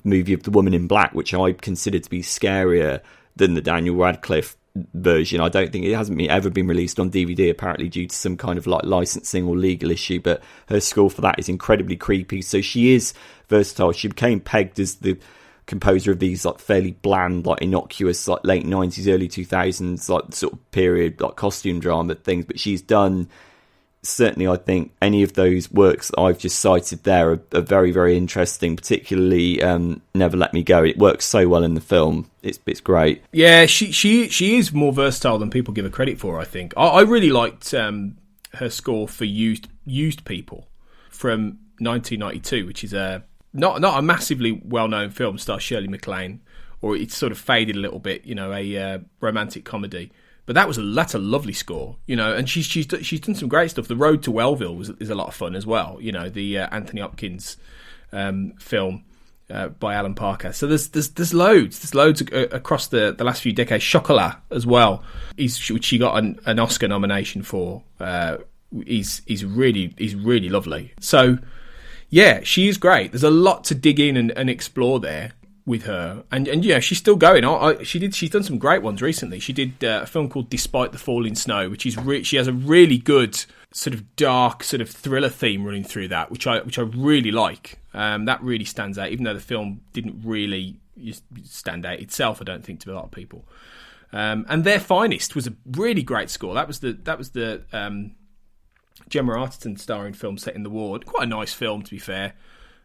movie of The Woman in Black, which I consider to be scarier than the Daniel Radcliffe version. I don't think it hasn't ever been released on DVD, apparently due to some kind of like licensing or legal issue, but her score for that is incredibly creepy. So she is versatile. She became pegged as the composer of these like fairly bland, like innocuous, like late 90s, early 2000s, like sort of period, like costume drama things, but she's done, certainly I think any of those works that I've just cited there are very, very interesting, particularly Never Let Me Go. It works so well in the film. It's great. Yeah, she is more versatile than people give her credit for, I think. I really liked her score for Used People from 1992, which is not a massively well-known film, stars Shirley MacLaine, or it's sort of faded a little bit, a romantic comedy. But that's a lovely score, and she's done some great stuff. The Road to Wellville is a lot of fun as well, the Anthony Hopkins film by Alan Parker. So there's loads across the last few decades. Chocolat as well, which she got an Oscar nomination for. Is really lovely. So yeah, she is great. There's a lot to dig in and explore there with her, and she's still going. She's done some great ones recently. She did a film called Despite the Falling Snow, which is she has a really good sort of dark sort of thriller theme running through that, which I really like. That really stands out, even though the film didn't really stand out itself, I don't think, to a lot of people. And Their Finest was a really great score. That was the Gemma Arterton starring film set in the war. Quite a nice film, to be fair.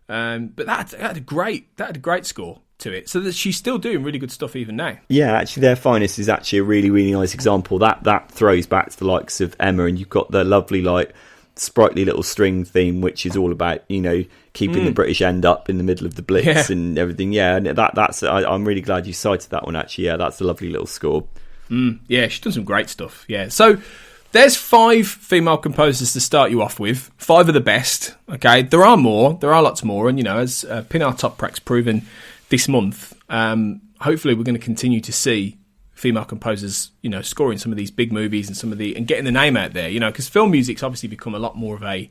But that had a great score to it, so that she's still doing really good stuff even now. Yeah, actually, Their Finest is actually a really, really nice example. That throws back to the likes of Emma, and you've got the lovely, like, sprightly little string theme, which is all about keeping the British end up in the middle of the Blitz and everything. Yeah, and that's I'm really glad you cited that one. Actually, yeah, that's a lovely little score. Yeah, she's done some great stuff. Yeah, so there's 5 female composers to start you off with. 5 of the best. Okay, there are more. There are lots more, and as Pinar Toprak's proven this month, hopefully we're going to continue to see female composers, scoring some of these big movies and getting the name out there. Because film music's obviously become a lot more of a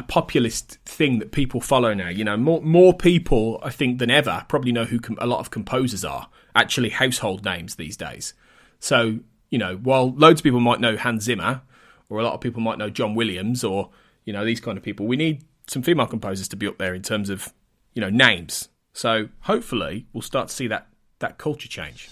populist thing that people follow now. More people, I think, than ever probably know who a lot of composers are. Actually, household names these days. So, while loads of people might know Hans Zimmer, or a lot of people might know John Williams, or these kind of people, we need some female composers to be up there in terms of names. So hopefully we'll start to see that culture change.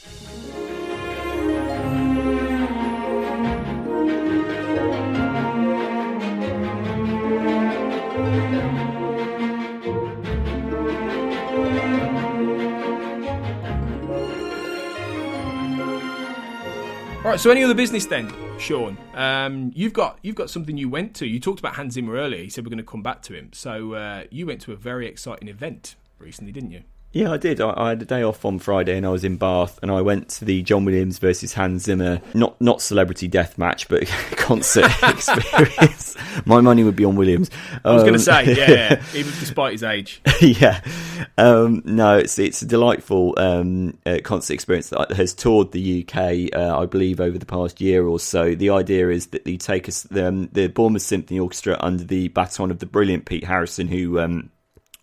All right, so any other business then, Sean? You've got something you went to. You talked about Hans Zimmer earlier. You said we're going to come back to him. So you went to a very exciting event recently, didn't you? Yeah, I did. I had a day off on Friday and I was in Bath and I went to the John Williams versus Hans Zimmer, not celebrity death match, but concert experience. My money would be on Williams. I was going to say, yeah, even despite his age. Yeah. No, it's a delightful concert experience that has toured the UK, I believe, over the past year or so. The idea is that they take us the Bournemouth Symphony Orchestra under the baton of the brilliant Pete Harrison, who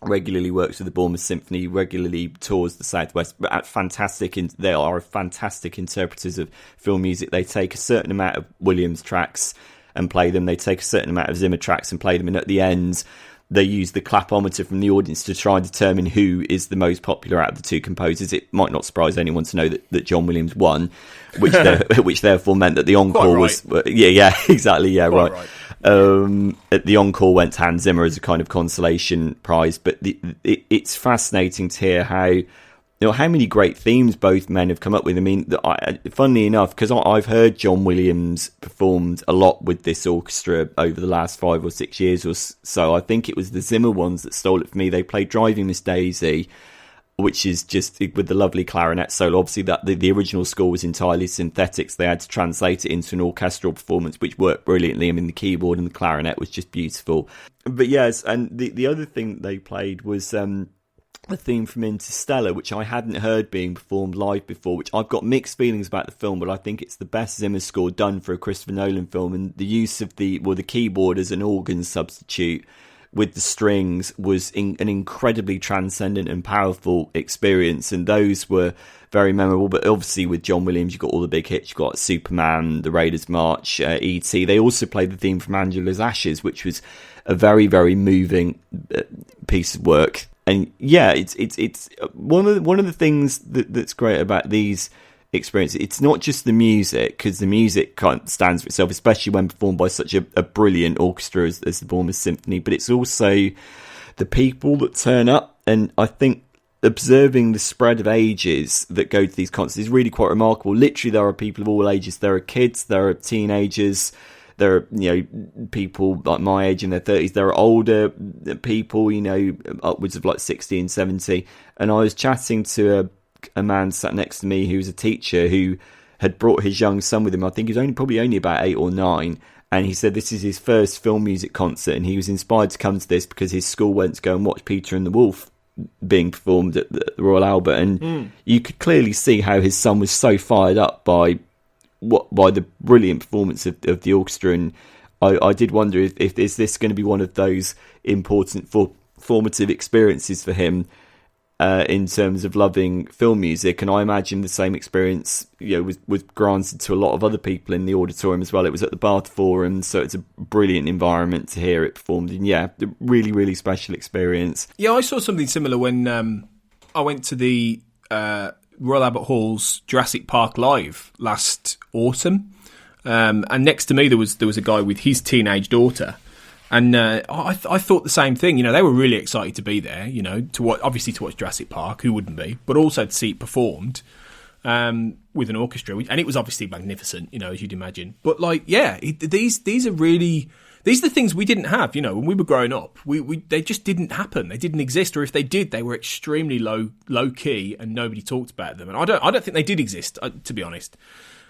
regularly works with the Bournemouth Symphony, regularly tours the Southwest. But they are fantastic interpreters of film music. They take a certain amount of Williams tracks and play them. They take a certain amount of Zimmer tracks and play them. And at the end, they use the clapometer from the audience to try and determine who is the most popular out of the two composers. It might not surprise anyone to know that John Williams won, which therefore meant that the encore was... Yeah, exactly, yeah, right. The encore went to Hans Zimmer as a kind of consolation prize, but it's fascinating to hear how many great themes both men have come up with. I mean, funnily enough, because I've heard John Williams performed a lot with this orchestra over the last 5 or 6 years or so. I think it was the Zimmer ones that stole it for me. They played Driving Miss Daisy, which is just with the lovely clarinet solo. Obviously, that the original score was entirely synthetic, so they had to translate it into an orchestral performance, which worked brilliantly. I mean, the keyboard and the clarinet was just beautiful. But yes, and the other thing they played was the theme from Interstellar, which I hadn't heard being performed live before, which I've got mixed feelings about the film, but I think it's the best Zimmer score done for a Christopher Nolan film, and the use of the keyboard as an organ substitute with the strings was an incredibly transcendent and powerful experience, and those were very memorable. But obviously with John Williams, you've got all the big hits. You've got Superman, The Raiders March, E.T. They also played the theme from Angela's Ashes, which was a very, very moving piece of work. And yeah, it's one of the things that's great about these experience. It's not just the music, because the music kind of stands for itself, especially when performed by such a brilliant orchestra as the Bournemouth Symphony, but it's also the people that turn up. And I think observing the spread of ages that go to these concerts is really quite remarkable. Literally, there are people of all ages. There are kids, there are teenagers, there are, people like my age in their 30s. There are older people, upwards of like 60 and 70. And I was chatting to a man sat next to me who was a teacher who had brought his young son with him. I think he was probably only about 8 or 9, and he said this is his first film music concert, and he was inspired to come to this because his school went to go and watch Peter and the Wolf being performed at the Royal Albert, and you could clearly see how his son was so fired up by the brilliant performance of the orchestra. And I did wonder if is this going to be one of those important formative experiences for him in terms of loving film music. And I imagine the same experience was granted to a lot of other people in the auditorium as well. It was at the Bath Forum, so it's a brilliant environment to hear it performed. And yeah, really, really special experience. Yeah, I saw something similar when I went to the Royal Albert Hall's Jurassic Park Live last autumn, and next to me there was a guy with his teenage daughter. And I thought the same thing. They were really excited to be there. To watch Jurassic Park. Who wouldn't be? But also to see it performed with an orchestra, and it was obviously magnificent. As you'd imagine. But these are the things we didn't have. When we were growing up, they just didn't happen. They didn't exist, or if they did, they were extremely low key, and nobody talked about them. And I don't think they did exist, to be honest.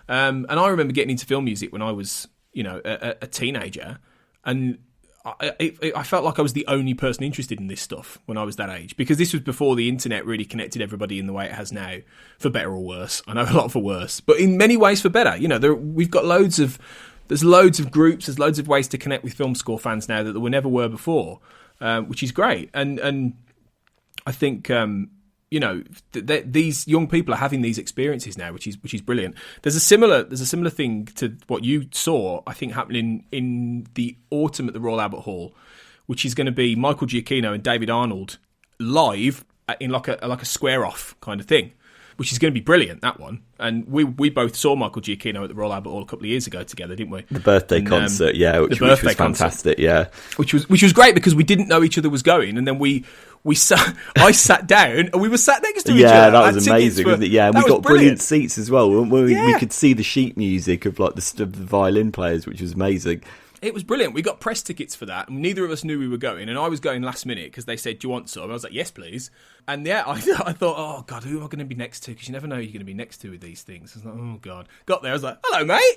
And I remember getting into film music when I was a teenager, and I felt like I was the only person interested in this stuff when I was that age, because this was before the internet really connected everybody in the way it has now, for better or worse. I know a lot for worse, but in many ways for better. We've got there's loads of groups, there's loads of ways to connect with film score fans now that there never were before, which is great. And I think these young people are having these experiences now, which is brilliant. There's a similar thing to what you saw, I think, happening in the autumn at the Royal Albert Hall, which is going to be Michael Giacchino and David Arnold live in like a square off kind of thing, which is going to be brilliant, that one. And we both saw Michael Giacchino at the Royal Albert Hall a couple of years ago together, didn't we? The birthday concert, yeah, which was fantastic, yeah. Which was great because we didn't know each other was going, and then I sat down and we were sat next to each other. Yeah, that was amazing, wasn't it? Yeah, and we got brilliant seats as well. We could see the sheet music of the violin players, which was amazing. It was brilliant. We got press tickets for that, and neither of us knew we were going. And I was going last minute because they said, "Do you want some?" I was like, "Yes, please." And yeah, I thought, oh God, who am I going to be next to? Because you never know who you're going to be next to with these things. I was like, oh God. Got there, I was like, hello, mate.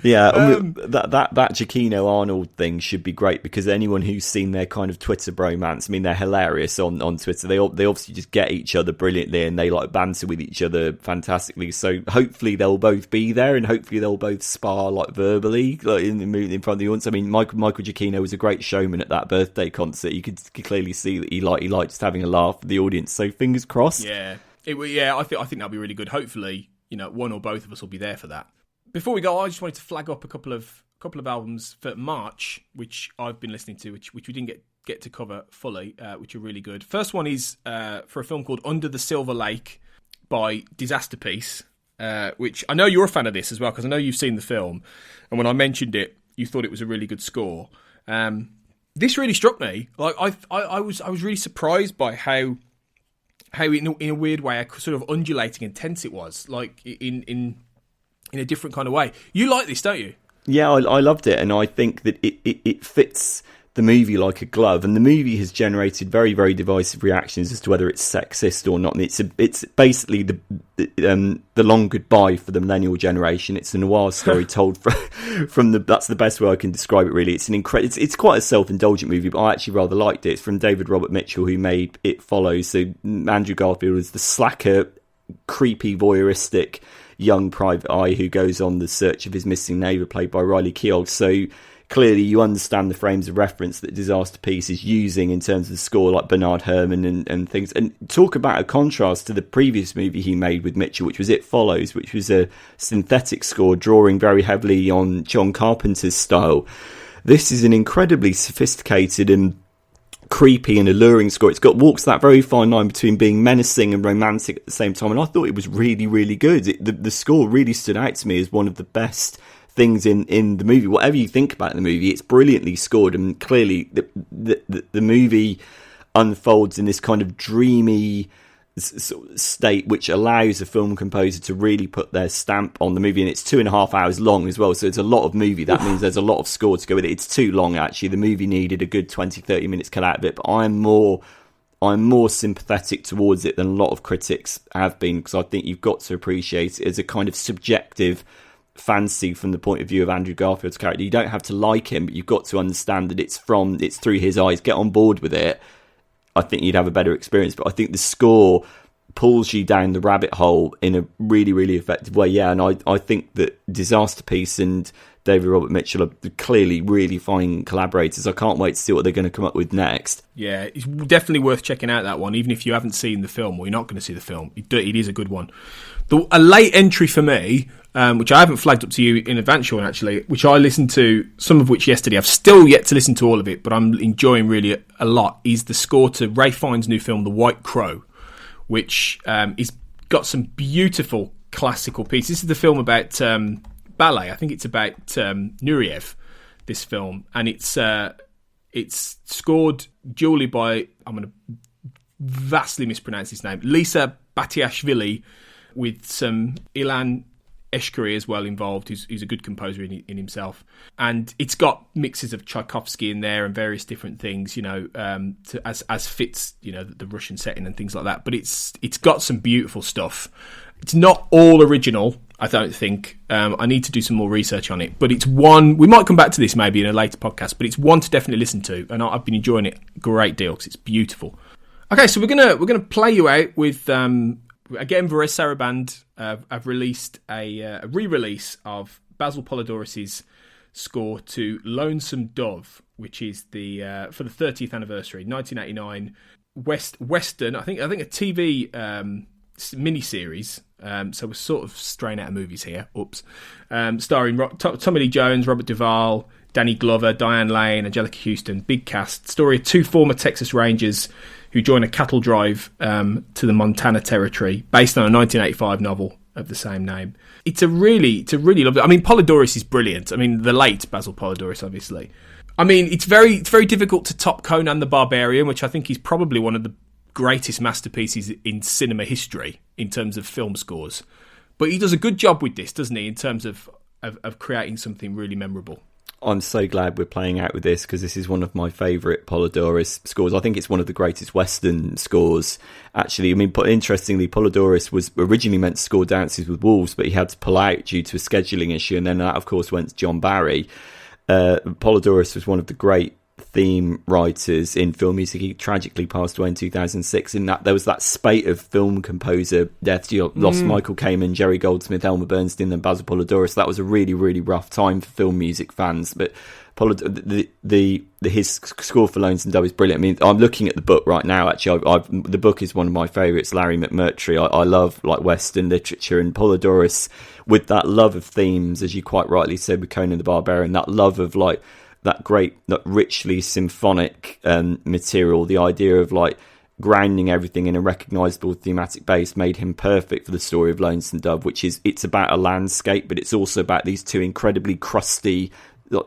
Yeah, that Giacchino Arnold thing should be great, because anyone who's seen their kind of Twitter bromance, I mean, they're hilarious on Twitter. They obviously just get each other brilliantly, and they like banter with each other fantastically. So hopefully they'll both be there, and hopefully they'll both spar like verbally, like in front of the audience. I mean, Michael Giacchino was a great showman at that birthday concert. You could clearly see that he liked just having a laugh with the audience. So fingers crossed. Yeah, I think that'll be really good. Hopefully, one or both of us will be there for that. Before we go, I just wanted to flag up a couple of albums for March, which I've been listening to, which we didn't get to cover fully, which are really good. First one is for a film called Under the Silver Lake by Disasterpiece, which I know you're a fan of this as well, because I know you've seen the film, and when I mentioned it, you thought it was a really good score. This really struck me. Like I was really surprised by how in a weird way, how sort of undulating and tense it was, like in a different kind of way. You like this, don't you? Yeah, I loved it, and I think that it fits the movie like a glove, and the movie has generated very, very divisive reactions as to whether it's sexist or not. And it's basically the long goodbye for the millennial generation. It's a noir story told from that's the best way I can describe it. Really, it's quite a self-indulgent movie, but I actually rather liked it. It's from David Robert Mitchell, who made It Follows. So Andrew Garfield is the slacker, creepy, voyeuristic young private eye who goes on the search of his missing neighbour, played by Riley Keough. So clearly you understand the frames of reference that Disasterpiece is using in terms of the score, like Bernard Herrmann and things. And talk about a contrast to the previous movie he made with Mitchell, which was It Follows, which was a synthetic score drawing very heavily on John Carpenter's style. This is an incredibly sophisticated and creepy and alluring score. It's walks that very fine line between being menacing and romantic at the same time, and I thought it was really, really good. The score really stood out to me as one of the best things in the movie. Whatever you think about the movie, it's brilliantly scored, and clearly the movie unfolds in this kind of dreamy state which allows a film composer to really put their stamp on the movie. And it's 2.5 hours long as well, so it's a lot of movie. That means there's a lot of score to go with it. It's too long, actually. The movie needed a good 20-30 minutes cut out of it, but I'm more sympathetic towards it than a lot of critics have been, because I think you've got to appreciate it as a kind of subjective fancy from the point of view of Andrew Garfield's character. You don't have to like him, but you've got to understand that it's through his eyes. Get on board with it. I think you'd have a better experience. But I think the score pulls you down the rabbit hole in a really, really effective way. Yeah, and I think that Disasterpiece and David Robert Mitchell are clearly really fine collaborators. I can't wait to see what they're going to come up with next. Yeah, it's definitely worth checking out, that one, even if you haven't seen the film or you're not going to see the film. It is a good one. A late entry for me, which I haven't flagged up to you in advance, Sean, actually, which I listened to, some of which yesterday. I've still yet to listen to all of it, but I'm enjoying really a lot, is the score to Ray Fiennes' new film, The White Crow, which is got some beautiful classical pieces. This is the film about ballet. I think it's about Nureyev, this film, and it's scored dually by, I'm going to vastly mispronounce his name, Lisa Batiashvili, with some Ilan Eshkeri as well involved, who's a good composer in himself. And it's got mixes of Tchaikovsky in there and various different things, as fits, the Russian setting and things like that. But it's got some beautiful stuff. It's not all original, I don't think. I need to do some more research on it. But it's one, we might come back to this maybe in a later podcast, but it's one to definitely listen to. And I've been enjoying it a great deal because it's beautiful. Okay, so we're gonna play you out with... Again, Varese Sarabande have released a re-release of Basil Poledouris' score to Lonesome Dove, which is the for the 30th anniversary, 1989 Western. I think a TV mini-series. So we're sort of straying out of movies here. Oops. Starring Tommy Lee Jones, Robert Duvall, Danny Glover, Diane Lane, Angelica Houston. Big cast. Story of two former Texas Rangers who join a cattle drive to the Montana Territory, based on a 1985 novel of the same name. It's a really lovely... I mean, Poledouris is brilliant. I mean, the late Basil Poledouris, obviously. I mean, it's very difficult to top Conan the Barbarian, which I think is probably one of the greatest masterpieces in cinema history in terms of film scores. But he does a good job with this, doesn't he, in terms of creating something really memorable. I'm so glad we're playing out with this, because this is one of my favourite Poledouris scores. I think it's one of the greatest Western scores, actually. I mean, interestingly, Poledouris was originally meant to score Dances with Wolves, but he had to pull out due to a scheduling issue, and then that, of course, went to John Barry. Poledouris was one of the great theme writers in film music. He tragically passed away in 2006. In that, there was that spate of film composer deaths. You lost Michael Kamen, Jerry Goldsmith, Elmer Bernstein, and Basil Poledouris. That was a really, really rough time for film music fans. But his score for Lonesome Dove is brilliant. I mean, I'm looking at the book right now. Actually, the book is one of my favourites. Larry McMurtry. I love like Western literature, and Poledouris, with that love of themes, as you quite rightly said, with Conan the Barbarian, that love of like that great, that richly symphonic material, the idea of like grounding everything in a recognisable thematic base made him perfect for the story of Lonesome Dove, which is, it's about a landscape, but it's also about these two incredibly crusty,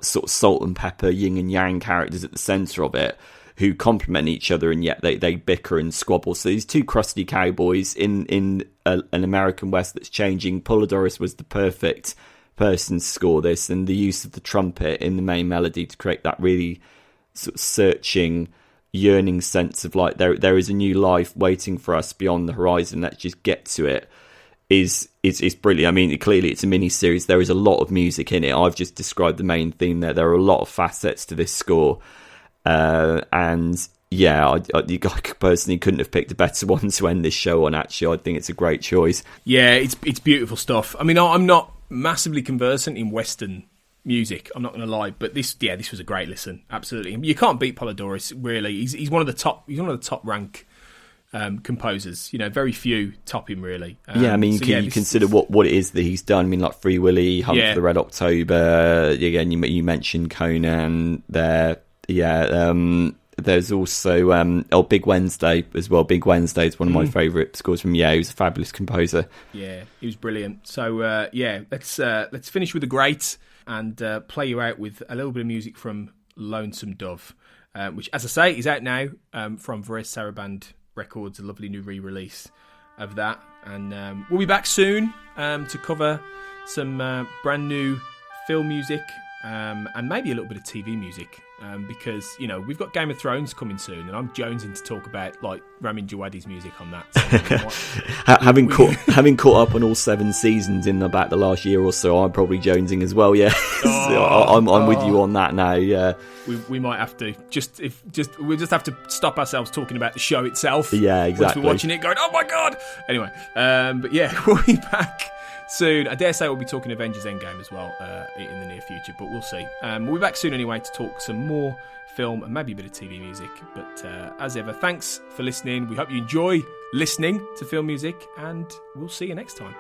sort of salt and pepper, yin and yang characters at the centre of it, who complement each other, and yet they bicker and squabble. So these two crusty cowboys in an American West that's changing. Poledouris was the perfect person to score this, and the use of the trumpet in the main melody to create that really sort of searching, yearning sense of like there is a new life waiting for us beyond the horizon, let's just get to it, is brilliant. I mean, clearly it's a mini series, there is a lot of music in it. I've just described the main theme there are a lot of facets to this score, and yeah, I personally couldn't have picked a better one to end this show on. Actually, I think it's a great choice. Yeah, it's beautiful stuff. I mean, I'm not massively conversant in Western music, I'm not going to lie, but this was a great listen. Absolutely, you can't beat Poledouris. Really, he's one of the top rank composers. You know, very few top him really. Yeah, I mean, you consider what it is that he's done. I mean, like Free Willy, Hunt for the Red October. Again, you mentioned Conan there. Yeah. There's also Big Wednesday as well. Big Wednesday is one of my favourite scores from. Yeah, he was a fabulous composer. Yeah, he was brilliant. So let's finish with a great and play you out with a little bit of music from Lonesome Dove, which, as I say, is out now from Varese Sarabande Records. A lovely new re-release of that, and we'll be back soon to cover some brand new film music and maybe a little bit of TV music. Because, you know, we've got Game of Thrones coming soon, and I'm jonesing to talk about like Ramin Djawadi's music on that. So, having caught up on all 7 seasons in about the last year or so, I'm probably jonesing as well. Yeah, I'm with you on that now. Yeah, we might have to we'll just have to stop ourselves talking about the show itself. Yeah, exactly. Once we're watching it, going, oh my god. Anyway, but yeah, we'll be back soon. I dare say we'll be talking Avengers Endgame as well in the near future, but we'll see. We'll be back soon anyway to talk some more film and maybe a bit of TV music. But as ever, thanks for listening. We hope you enjoy listening to film music, and we'll see you next time.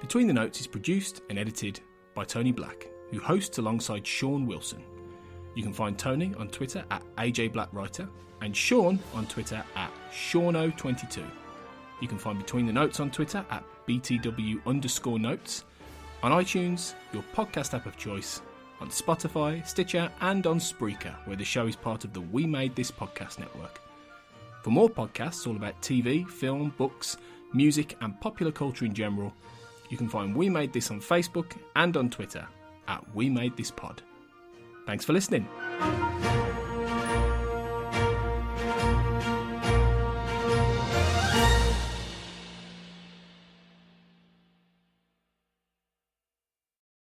Between the Notes is produced and edited by Tony Black, who hosts alongside Sean Wilson. You can find Tony on Twitter at AJBlackWriter and Sean on Twitter at Seano22. You can find Between the Notes on Twitter at BTW_notes, on iTunes, your podcast app of choice, on Spotify, Stitcher and on Spreaker, where the show is part of the We Made This podcast network. For more podcasts all about TV, film, books, music and popular culture in general, you can find We Made This on Facebook and on Twitter at We Made This Pod. Thanks for listening.